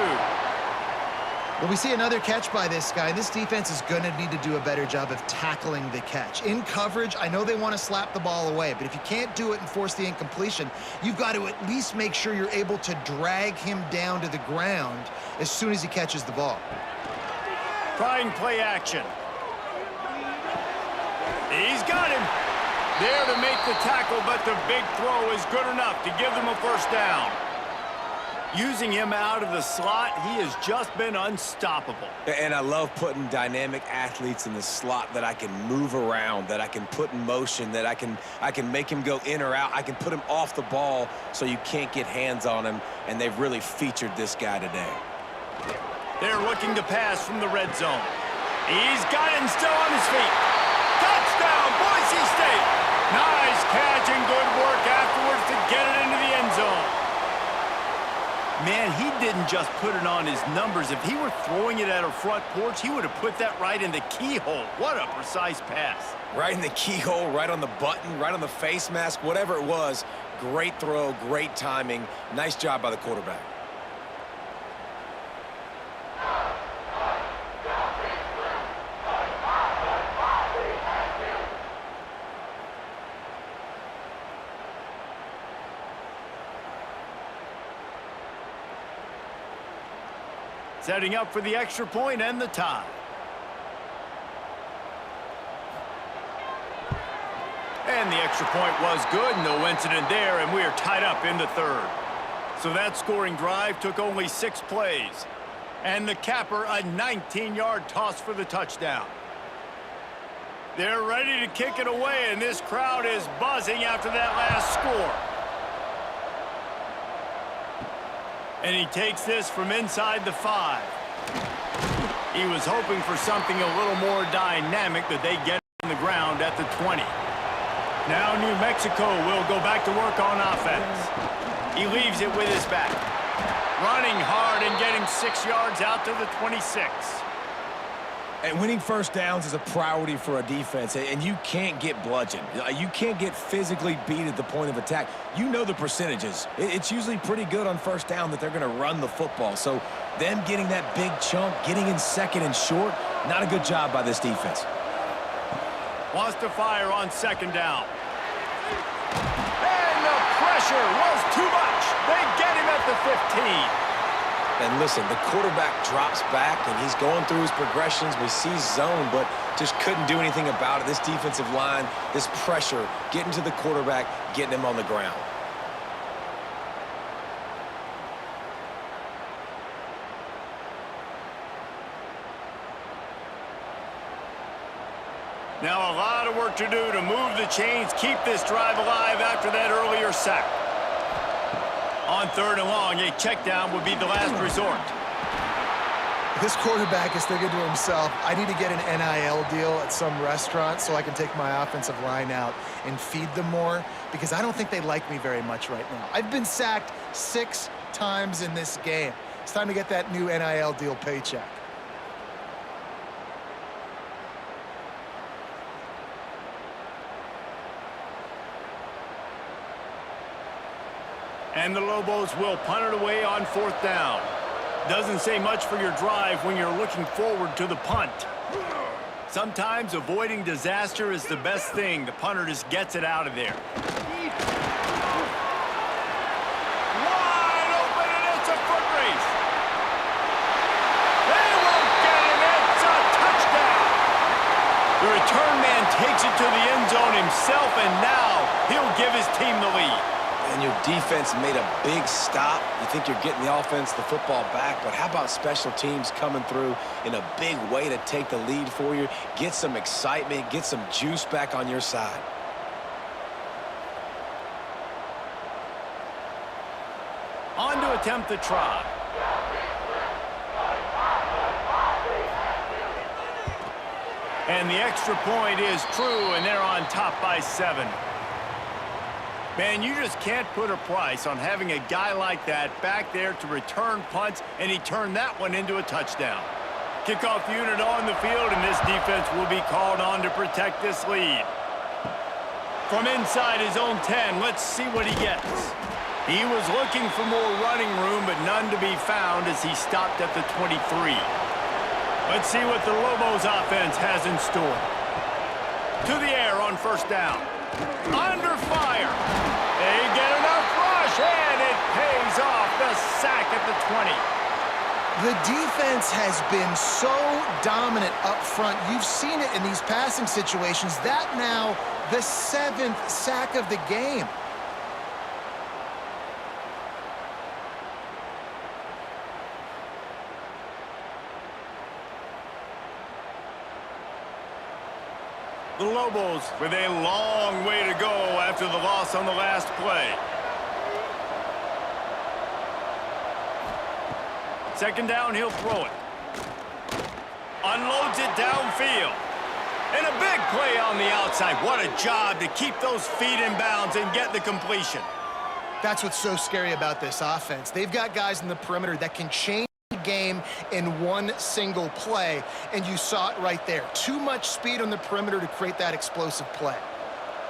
Well, we see another catch by this guy. This defense is going to need to do a better job of tackling the catch. In coverage, I know they want to slap the ball away, but if you can't do it and force the incompletion, you've got to at least make sure you're able to drag him down to the ground as soon as he catches the ball. Trying play action. He's got him. There to make the tackle, but the big throw is good enough to give them a first down. Using him out of the slot, he has just been unstoppable. And I love putting dynamic athletes in the slot that I can move around, that I can put in motion, that I can make him go in or out. I can put him off the ball so you can't get hands on him, and they've really featured this guy today. They're looking to pass from the red zone. He's got it and still on his feet. Touchdown, Boise State. Nice catch and good work afterwards to get it into the end zone. Man, he didn't just put it on his numbers. If he were throwing it at a front porch, he would have put that right in the keyhole. What a precise pass. Right in the keyhole, right on the button, right on the face mask, whatever it was. Great throw, great timing. Nice job by the quarterback. Setting up for the extra point and the tie. And the extra point was good. No incident there, and we are tied up in the third. So that scoring drive took only 6 plays. And the capper, a 19-yard toss for the touchdown. They're ready to kick it away, and this crowd is buzzing after that last score. And he takes this from inside the 5. He was hoping for something a little more dynamic, but they get on the ground at the 20. Now New Mexico will go back to work on offense. He leaves it with his back. Running hard and getting 6 yards out to the 26. And winning first downs is a priority for a defense, and you can't get bludgeoned. You can't get physically beat at the point of attack. You know the percentages. It's usually pretty good on first down that they're going to run the football. So them getting that big chunk, getting in second and short, not a good job by this defense. Wants to fire on second down. And the pressure was too much. They get him at the 15. And listen, the quarterback drops back, and he's going through his progressions. We see zone, but just couldn't do anything about it. This defensive line, this pressure, getting to the quarterback, getting him on the ground. Now a lot of work to do to move the chains, keep this drive alive after that earlier sack. On third and long, a check down would be the last resort. This quarterback is thinking to himself, I need to get an NIL deal at some restaurant so I can take my offensive line out and feed them more, because I don't think they like me very much right now. I've been sacked 6 times in this game. It's time to get that new NIL deal paycheck. And the Lobos will punt it away on fourth down. Doesn't say much for your drive when you're looking forward to the punt. Sometimes avoiding disaster is the best thing. The punter just gets it out of there. Wide open, and it's a foot race. They won't get him. It's a touchdown. The return man takes it to the end zone himself, and now he'll give his team the lead. And your defense made a big stop. You think you're getting the offense, the football back, but how about special teams coming through in a big way to take the lead for you, get some excitement, get some juice back on your side. On to attempt the try. And the extra point is true, and they're on top by 7. Man, you just can't put a price on having a guy like that back there to return punts, and he turned that one into a touchdown. Kickoff unit on the field, and this defense will be called on to protect this lead. From inside his own 10, let's see what he gets. He was looking for more running room, but none to be found as he stopped at the 23. Let's see what the Lobos offense has in store. To the air on first down. Under fire. They get enough rush, and it pays off. The sack at the 20. The defense has been so dominant up front. You've seen it in these passing situations. That now the 7th sack of the game. The Lobos with a long way to go after the loss on the last play. Second down, he'll throw it. Unloads it downfield. And a big play on the outside. What a job to keep those feet in bounds and get the completion. That's what's so scary about this offense. They've got guys in the perimeter that can change the game in one single play, and you saw it right there. Too much speed on the perimeter to create that explosive play.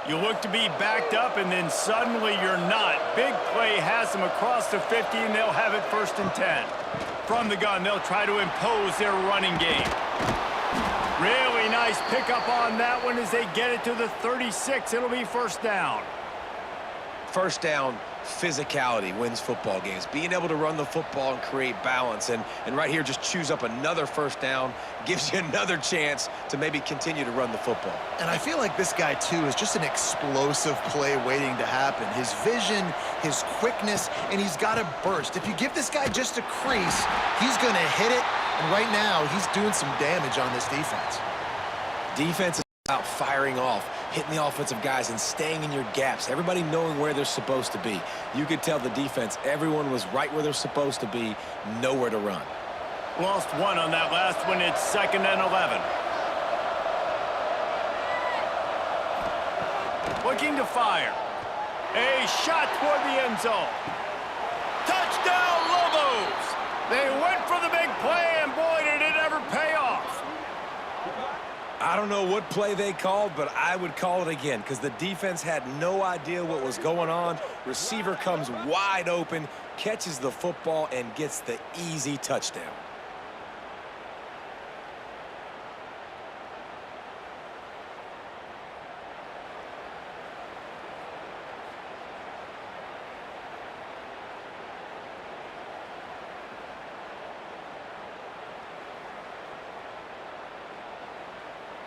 You look to be backed up, and then suddenly you're not. Big play has them across the 50, and they'll have it 1st and 10. From the gun, they'll try to impose their running game. Really nice pickup on that one as they get it to the 36. It'll be 1st down. First down, physicality wins football games. Being able to run the football and create balance. And right here, just choose up another first down, gives you another chance to maybe continue to run the football. And I feel like this guy, too, is just an explosive play waiting to happen. His vision, his quickness, and he's got a burst. If you give this guy just a crease, he's going to hit it. And right now, he's doing some damage on this defense. Defense is about firing off, hitting the offensive guys and staying in your gaps, everybody knowing where they're supposed to be. You could tell the defense, everyone was right where they're supposed to be, nowhere to run. Lost one on that last one. It's 2nd and 11. Looking to fire. A shot toward the end zone. Touchdown, Lobos! They went for the big play, and boy, did it ever pay off. I don't know what play they called, but I would call it again because the defense had no idea what was going on. Receiver comes wide open, catches the football, and gets the easy touchdown.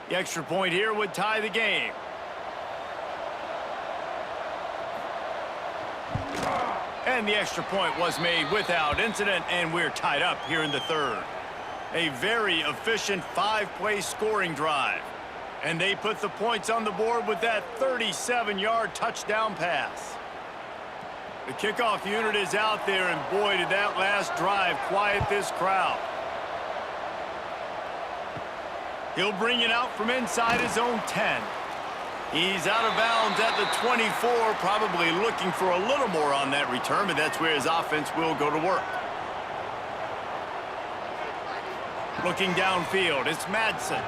The extra point here would tie the game. And the extra point was made without incident, and we're tied up here in the 3rd. A very efficient 5-play scoring drive. And they put the points on the board with that 37-yard touchdown pass. The kickoff unit is out there, and boy, did that last drive quiet this crowd. He'll bring it out from inside his own 10. He's out of bounds at the 24, probably looking for a little more on that return, but that's where his offense will go to work. Looking downfield, it's Madsen.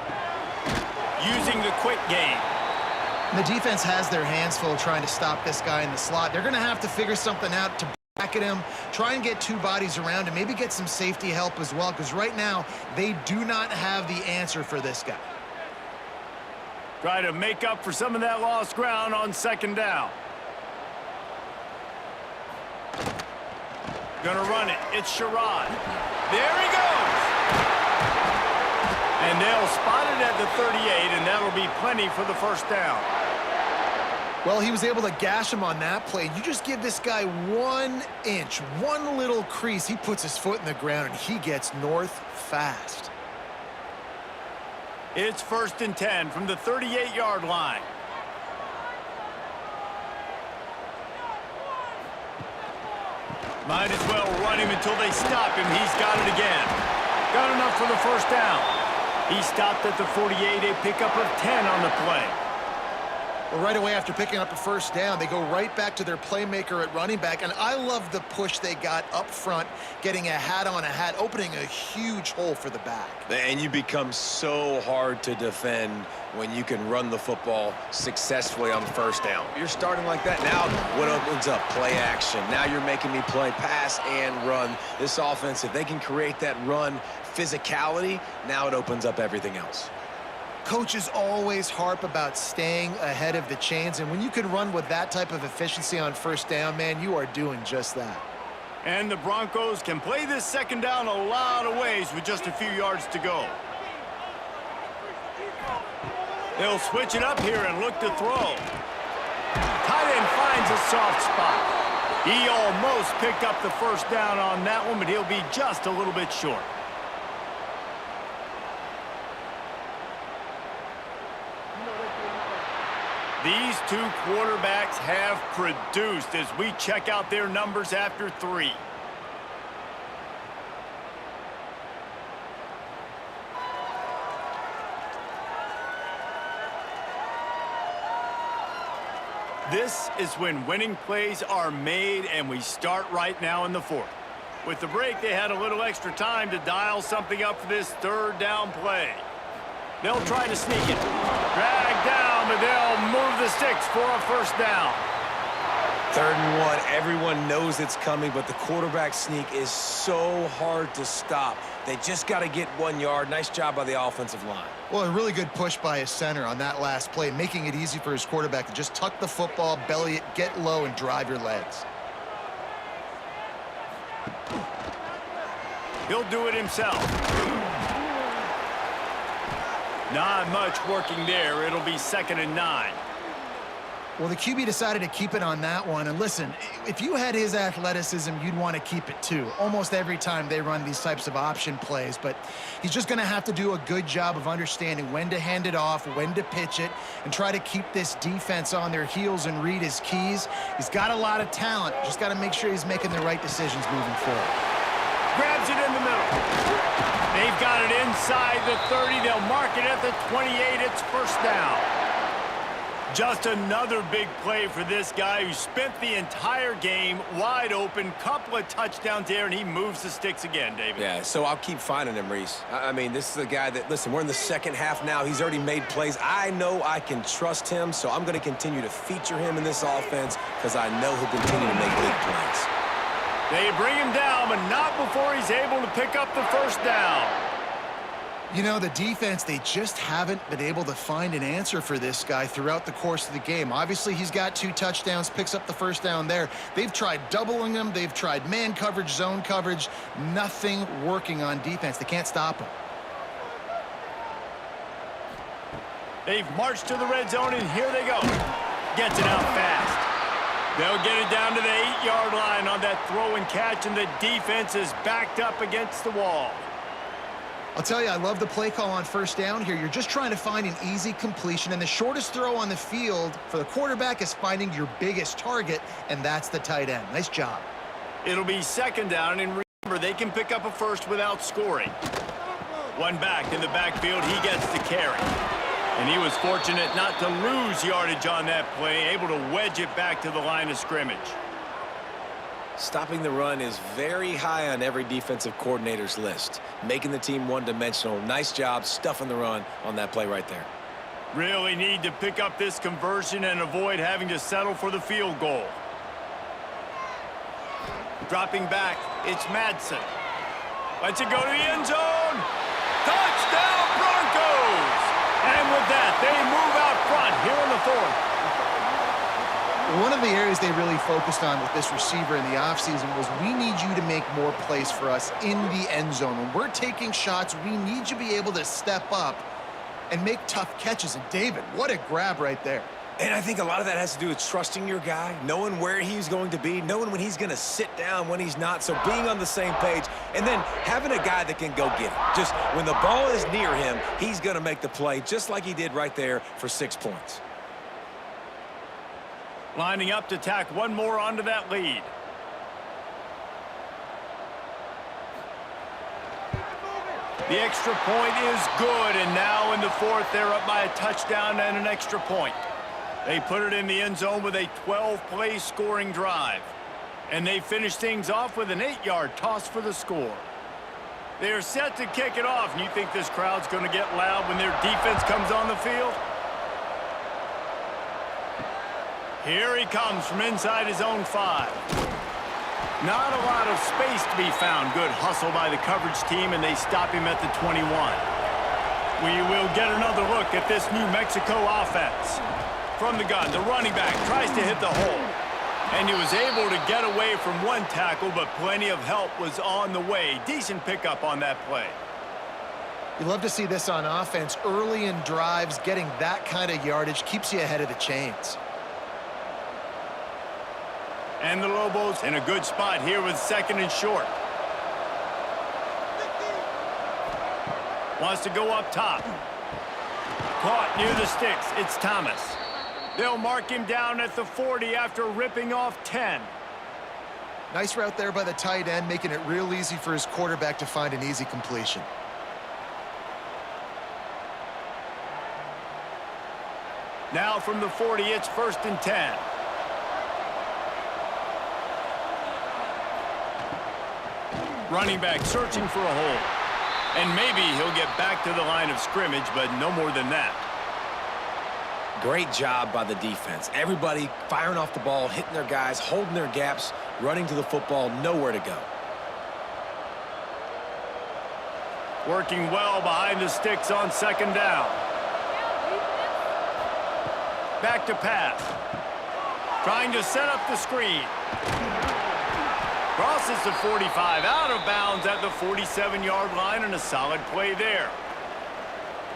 Using the quick game. The defense has their hands full trying to stop this guy in the slot. They're going to have to figure something out to back at him, try and get 2 bodies around, and maybe get some safety help as well, because right now they do not have the answer for this guy. Try to make up for some of that lost ground on 2nd down. Gonna run it. It's Sherrod. There he goes. And they'll spot it at the 38, and that'll be plenty for the first down. Well, he was able to gash him on that play. You just give this guy 1 inch, one little crease, he puts his foot in the ground, and he gets north fast. It's 1st and 10 from the 38-yard line. Might as well run him until they stop him. He's got it again. Got enough for the first down. He stopped at the 48, a pickup of 10 on the play. Well, right away after picking up a first down, they go right back to their playmaker at running back, and I love the push they got up front, getting a hat on a hat, opening a huge hole for the back. And you become so hard to defend when you can run the football successfully on first down. You're starting like that. Now what opens up? Play action. Now you're making me play pass and run. This offense, if they can create that run physicality, now it opens up everything else. Coaches always harp about staying ahead of the chains, and when you can run with that type of efficiency on first down, man, you are doing just that. And the Broncos can play this 2nd down a lot of ways with just a few yards to go. They'll switch it up here and look to throw. Tight end finds a soft spot. He almost picked up the first down on that one, but he'll be just a little bit short. These 2 quarterbacks have produced as we check out their numbers after 3. This is when winning plays are made, and we start right now in the 4th. With the break, they had a little extra time to dial something up for this 3rd down play. They'll try to sneak it. Drag down, but they'll move the sticks for a first down. 3rd and 1, everyone knows it's coming, but the quarterback sneak is so hard to stop. They just got to get 1 yard. Nice job by the offensive line. Well, a really good push by his center on that last play, making it easy for his quarterback to just tuck the football, belly it, get low, and drive your legs. He'll do it himself. Not much working there. It'll be 2nd and 9. Well, the QB decided to keep it on that one. And listen, if you had his athleticism, you'd want to keep it too. Almost every time they run these types of option plays. But he's just going to have to do a good job of understanding when to hand it off, when to pitch it, and try to keep this defense on their heels and read his keys. He's got a lot of talent. Just got to make sure he's making the right decisions moving forward. Grabs it in the middle. They've got it inside the 30. They'll mark it at the 28. It's 1st down. Just another big play for this guy who spent the entire game wide open. Couple of touchdowns there, and he moves the sticks again, David. Yeah, so I'll keep finding him, Reese. I mean, this is a guy that, listen, we're in the 2nd half now. He's already made plays. I know I can trust him, so I'm going to continue to feature him in this offense because I know he'll continue to make big plays. They bring him down, but not before he's able to pick up the 1st down. You know, the defense, they just haven't been able to find an answer for this guy throughout the course of the game. Obviously, he's got 2 touchdowns, picks up the 1st down there. They've tried doubling him. They've tried man coverage, zone coverage. Nothing working on defense. They can't stop him. They've marched to the red zone, and here they go. Gets it out fast. They'll get it down to the 8-yard line on that throw and catch, and the defense is backed up against the wall. I'll tell you, I love the play call on 1st down here. You're just trying to find an easy completion, and the shortest throw on the field for the quarterback is finding your biggest target, and that's the tight end. Nice job. It'll be 2nd down, and remember, they can pick up a 1st without scoring. One back in the backfield, he gets to carry. And he was fortunate not to lose yardage on that play, able to wedge it back to the line of scrimmage. Stopping the run is very high on every defensive coordinator's list. Making the team one-dimensional. Nice job stuffing the run on that play right there. Really need to pick up this conversion and avoid having to settle for the field goal. Dropping back, it's Madsen. Lets it go to the end zone. Touchdown, Broncos! And with that, they move out front here in the 4th. One of the areas they really focused on with this receiver in the offseason was we need you to make more plays for us in the end zone. When we're taking shots, we need you to be able to step up and make tough catches. And David, what a grab right there. And I think a lot of that has to do with trusting your guy, knowing where he's going to be, knowing when he's going to sit down, when he's not. So being on the same page, and then having a guy that can go get it. Just when the ball is near him, he's going to make the play just like he did right there for 6 points. Lining up to tack one more onto that lead. The extra point is good, and now in the 4th, they're up by a touchdown and an extra point. They put it in the end zone with a 12-play scoring drive. And they finish things off with an 8-yard toss for the score. They're set to kick it off, and you think this crowd's going to get loud when their defense comes on the field? Here he comes from inside his own 5. Not a lot of space to be found. Good hustle by the coverage team, and they stop him at the 21. We will get another look at this New Mexico offense. From the gun, the running back tries to hit the hole. And he was able to get away from one tackle, but plenty of help was on the way. Decent pickup on that play. You love to see this on offense. Early in drives, getting that kind of yardage keeps you ahead of the chains. And the Lobos in a good spot here with 2nd and short. Wants to go up top. Caught near the sticks. It's Thomas. They'll mark him down at the 40 after ripping off 10. Nice route there by the tight end, making it real easy for his quarterback to find an easy completion. Now from the 40, it's 1st and 10. Running back searching for a hole. And maybe he'll get back to the line of scrimmage, but no more than that. Great job by the defense. Everybody firing off the ball, hitting their guys, holding their gaps, running to the football, nowhere to go. Working well behind the sticks on second down. Back to pass. Trying to set up the screen. Crosses the 45, out of bounds at the 47-yard line, and a solid play there.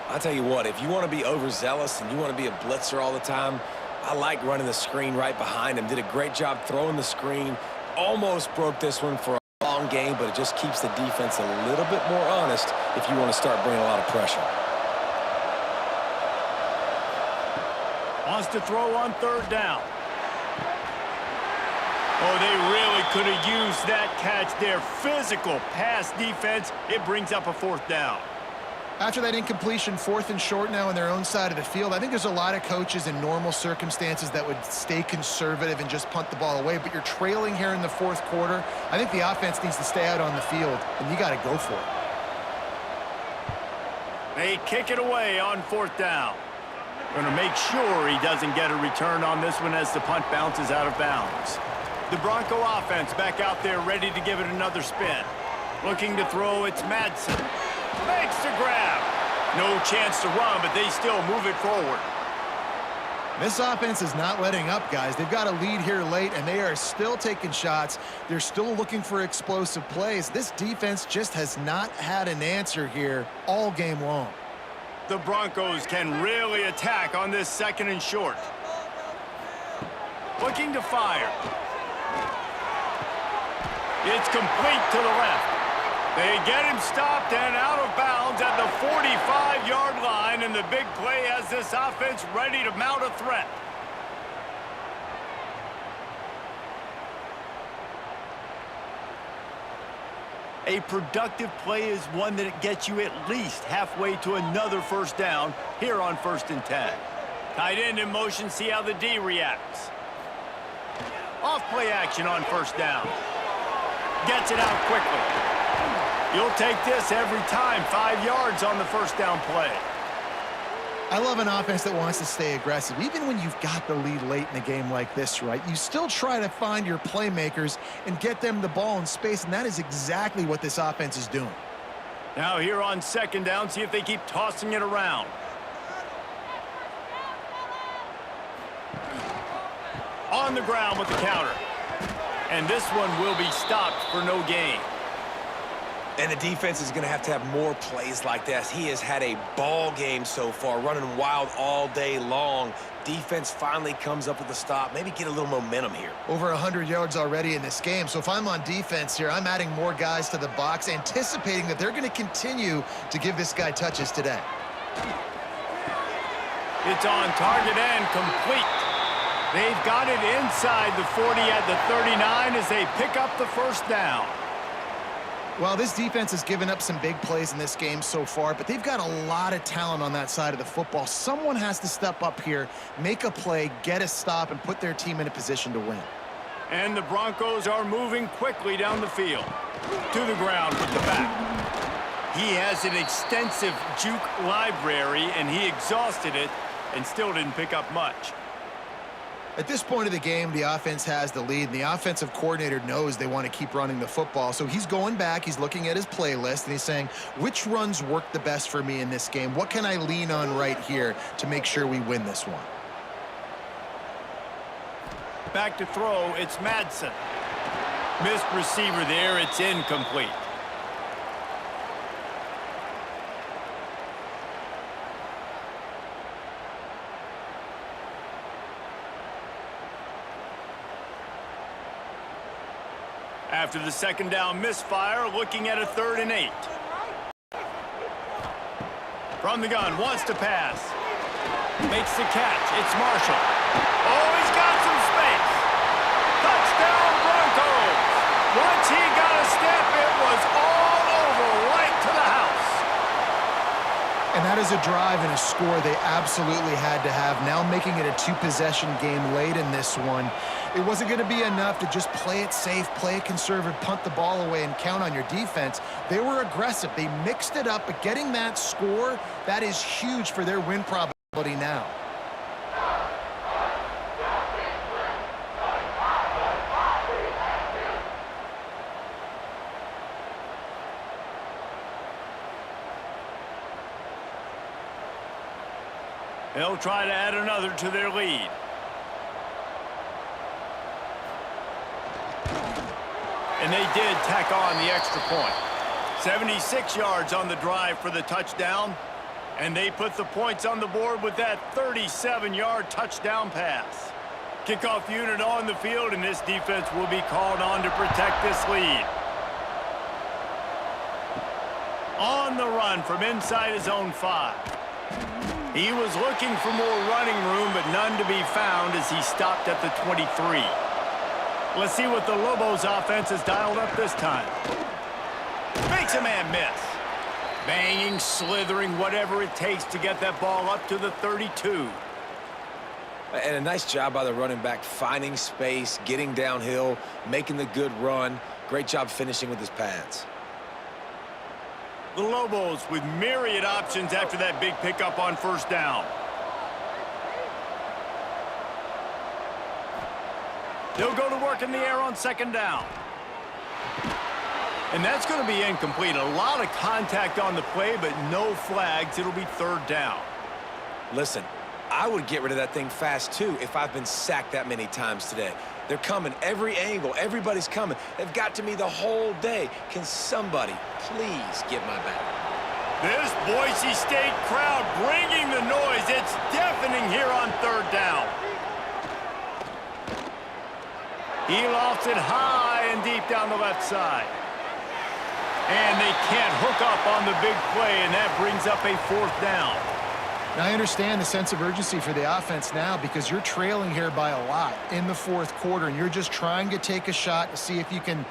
I'll tell you what, if you want to be overzealous and you want to be a blitzer all the time, I like running the screen right behind him. Did a great job throwing the screen. Almost broke this one for a long game, but it just keeps the defense a little bit more honest if you want to start bringing a lot of pressure. Wants to throw on third down. Oh, they really could have used that catch there. Physical pass defense. It brings up a fourth down. After that incompletion, 4th and short now on their own side of the field, I think there's a lot of coaches in normal circumstances that would stay conservative and just punt the ball away, but you're trailing here in the 4th quarter. I think the offense needs to stay out on the field, and you got to go for it. They kick it away on 4th down. Going to make sure he doesn't get a return on this one as the punt bounces out of bounds. The Bronco offense back out there ready to give it another spin. Looking to throw, it's Madsen. Makes the grab. No chance to run, but they still move it forward. This offense is not letting up, guys. They've got a lead here late, and they are still taking shots. They're still looking for explosive plays. This defense just has not had an answer here all game long. The Broncos can really attack on this 2nd and short. Looking to fire. It's complete to the left. They get him stopped and out of bounds at the 45-yard line, and the big play has this offense ready to mount a threat. A productive play is one that gets you at least halfway to another first down here on 1st and 10. Tight end in motion, see how the D reacts. Off play action on 1st down. Gets it out quickly. You'll take this every time. 5 yards on the 1st down play. I love an offense that wants to stay aggressive. Even when you've got the lead late in a game like this, right, you still try to find your playmakers and get them the ball in space, and that is exactly what this offense is doing. Now here on 2nd down, see if they keep tossing it around. On the ground with the counter. And this one will be stopped for no gain. And the defense is going to have more plays like this. He has had a ball game so far, running wild all day long. Defense finally comes up with a stop, maybe get a little momentum here. Over 100 yards already in this game. So if I'm on defense here, I'm adding more guys to the box, anticipating that they're going to continue to give this guy touches today. It's on target and complete. They've got it inside the 40 at the 39 as they pick up the 1st down. Well, this defense has given up some big plays in this game so far, but they've got a lot of talent on that side of the football. Someone has to step up here, make a play, get a stop, and put their team in a position to win. And the Broncos are moving quickly down the field. To the ground with the back. He has an extensive juke library, and he exhausted it and still didn't pick up much. At this point of the game, the offense has the lead, and the offensive coordinator knows they want to keep running the football. So he's going back, he's looking at his playlist, and he's saying, which runs work the best for me in this game? What can I lean on right here to make sure we win this one? Back to throw, it's Madsen. Missed receiver there, it's incomplete. After the 2nd down misfire, looking at a 3rd and 8. From the gun, wants to pass. Makes the catch. It's Marshall. Oh, he's got some space. Touchdown, Broncos. Once he got a step, it was all over, right to the house. And that is a drive and a score they absolutely had to have. Now making it a 2-possession game late in this one. It wasn't going to be enough to just play it safe, play it conservative, punt the ball away, and count on your defense. They were aggressive. They mixed it up, but getting that score, that is huge for their win probability now. They'll try to add another to their lead. And they did tack on the extra point. 76 yards on the drive for the touchdown. And they put the points on the board with that 37-yard touchdown pass. Kickoff unit on the field, and this defense will be called on to protect this lead. On the run from inside his own 5. He was looking for more running room, but none to be found as he stopped at the 23. Let's see what the Lobos offense has dialed up this time. Makes a man miss. Banging, slithering, whatever it takes to get that ball up to the 32. And a nice job by the running back, finding space, getting downhill, making the good run. Great job finishing with his pads. The Lobos with myriad options after that big pickup on first down. They'll go to work in the air on second down. And that's going to be incomplete. A lot of contact on the play, but no flags. It'll be third down. Listen, I would get rid of that thing fast, too, if I've been sacked that many times today. They're coming every angle. Everybody's coming. They've got to me the whole day. Can somebody please get my back? This Boise State crowd bringing the noise. It's deafening here on third down. He lofts it high and deep down the left side. And they can't hook up on the big play, and that brings up a fourth down. Now, I understand the sense of urgency for the offense now because you're trailing here by a lot in the fourth quarter, and you're just trying to take a shot to see if you can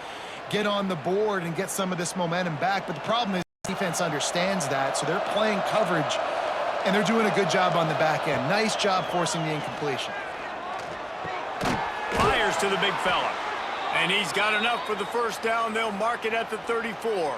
get on the board and get some of this momentum back. But the problem is the defense understands that, so they're playing coverage, and they're doing a good job on the back end. Nice job forcing the incompletion. Fires to the big fella. And he's got enough for the first down. They'll mark it at the 34.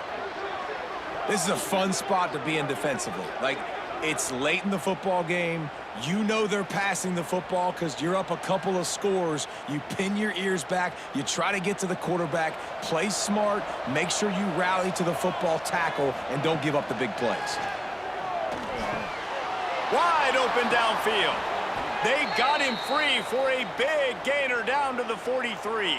This is a fun spot to be in defensively. Like, it's late in the football game. You know they're passing the football because you're up a couple of scores. You pin your ears back. You try to get to the quarterback. Play smart. Make sure you rally to the football tackle and don't give up the big plays. Wide open downfield. They got him free for a big gainer down to the 43.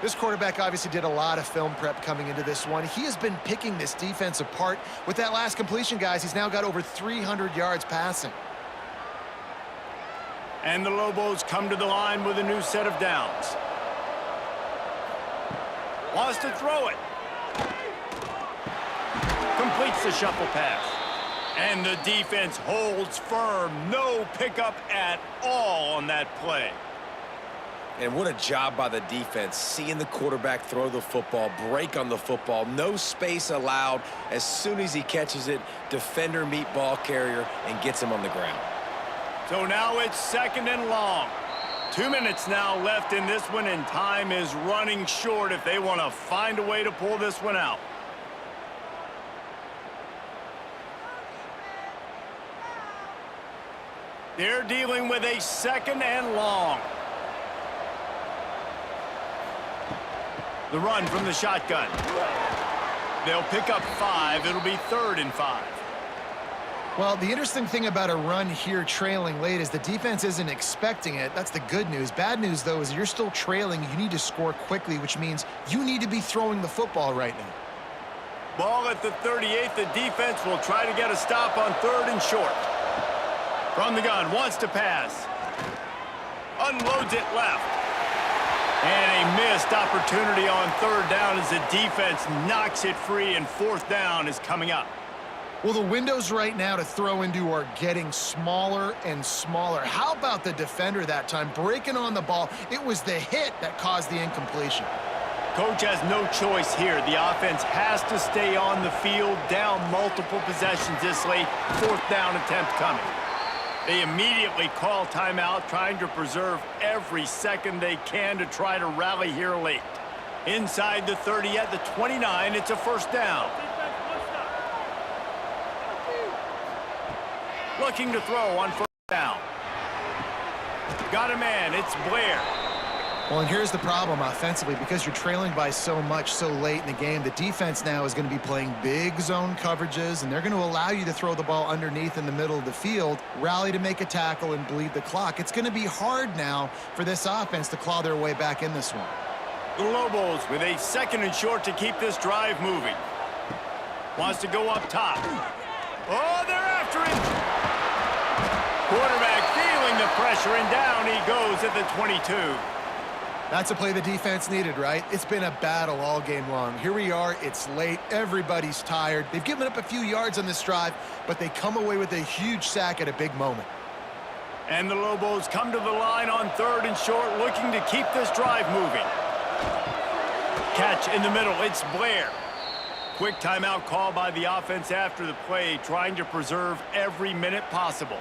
This quarterback obviously did a lot of film prep coming into this one. He has been picking this defense apart. With that last completion, guys, he's now got over 300 yards passing. And the Lobos come to the line with a new set of downs. Wants to throw it. Completes the shuffle pass. And the defense holds firm. No pickup at all on that play. And what a job by the defense, seeing the quarterback throw the football, break on the football, no space allowed. As soon as he catches it, defender meet ball carrier and gets him on the ground. So now it's second and long. 2 minutes now left in this one, and time is running short if they want to find a way to pull this one out. They're dealing with a second and long. The run from the shotgun. They'll pick up 5. It'll be 3rd and 5. Well, the interesting thing about a run here trailing late is the defense isn't expecting it. That's the good news. Bad news, though, is you're still trailing. You need to score quickly, which means you need to be throwing the football right now. Ball at the 38. The defense will try to get a stop on 3rd and short. From the gun, wants to pass. Unloads it left. And a missed opportunity on 3rd down as the defense knocks it free, and 4th down is coming up. Well, the windows right now to throw into are getting smaller and smaller. How about the defender that time breaking on the ball? It was the hit that caused the incompletion. Coach has no choice here. The offense has to stay on the field, down multiple possessions this late. 4th down attempt coming. They immediately call timeout, trying to preserve every second they can to try to rally here late. Inside the 30 at the 29, it's a 1st down. Looking to throw on 1st down. Got a man, it's Blair. Well, and here's the problem offensively. Because you're trailing by so much so late in the game, the defense now is going to be playing big zone coverages, and they're going to allow you to throw the ball underneath in the middle of the field, rally to make a tackle, and bleed the clock. It's going to be hard now for this offense to claw their way back in this one. The Lobos with a 2nd and short to keep this drive moving. Wants to go up top. Oh, they're after him. Quarterback feeling the pressure, and down he goes at the 22. That's a play the defense needed, right? It's been a battle all game long. Here we are. It's late. Everybody's tired. They've given up a few yards on this drive, but they come away with a huge sack at a big moment. And the Lobos come to the line on 3rd and short, looking to keep this drive moving. Catch in the middle. It's Blair. Quick timeout call by the offense after the play, trying to preserve every minute possible.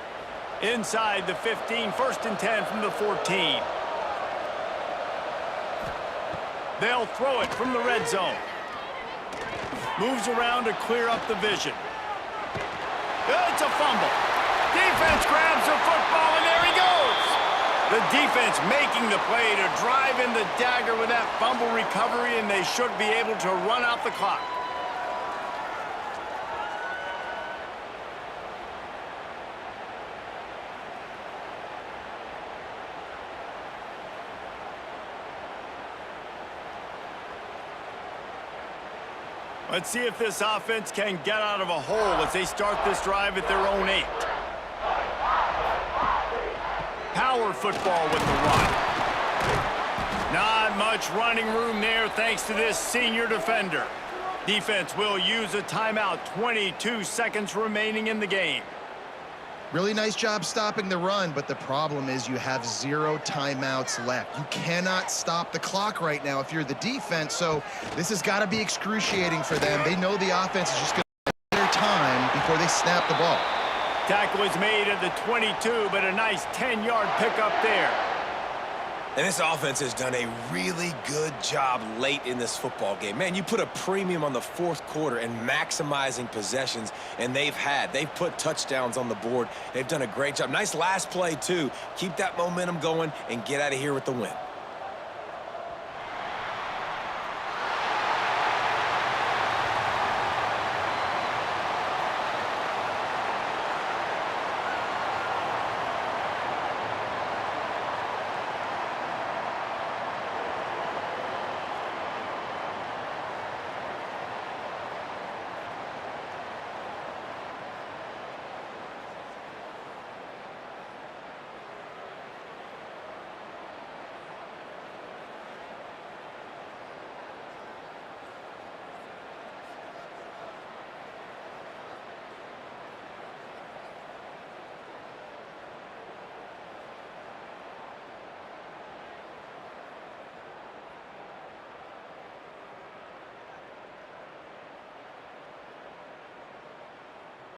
Inside the 15, 1st and 10 from the 14. They'll throw it from the red zone. Moves around to clear up the vision. It's a fumble. Defense grabs the football, and there he goes. The defense making the play to drive in the dagger with that fumble recovery, and they should be able to run out the clock. Let's see if this offense can get out of a hole as they start this drive at their own 8. Power football with the run. Not much running room there thanks to this senior defender. Defense will use a timeout. 22 seconds remaining in the game. Really nice job stopping the run, but the problem is you have 0 timeouts left. You cannot stop the clock right now if you're the defense, so this has got to be excruciating for them. They know the offense is just going to take their time before they snap the ball. Tackle is made at the 22, but a nice 10-yard pickup there. And this offense has done a really good job late in this football game. Man, you put a premium on the 4th quarter and maximizing possessions, and they've put touchdowns on the board. They've done a great job. Nice last play, too. Keep that momentum going and get out of here with the win.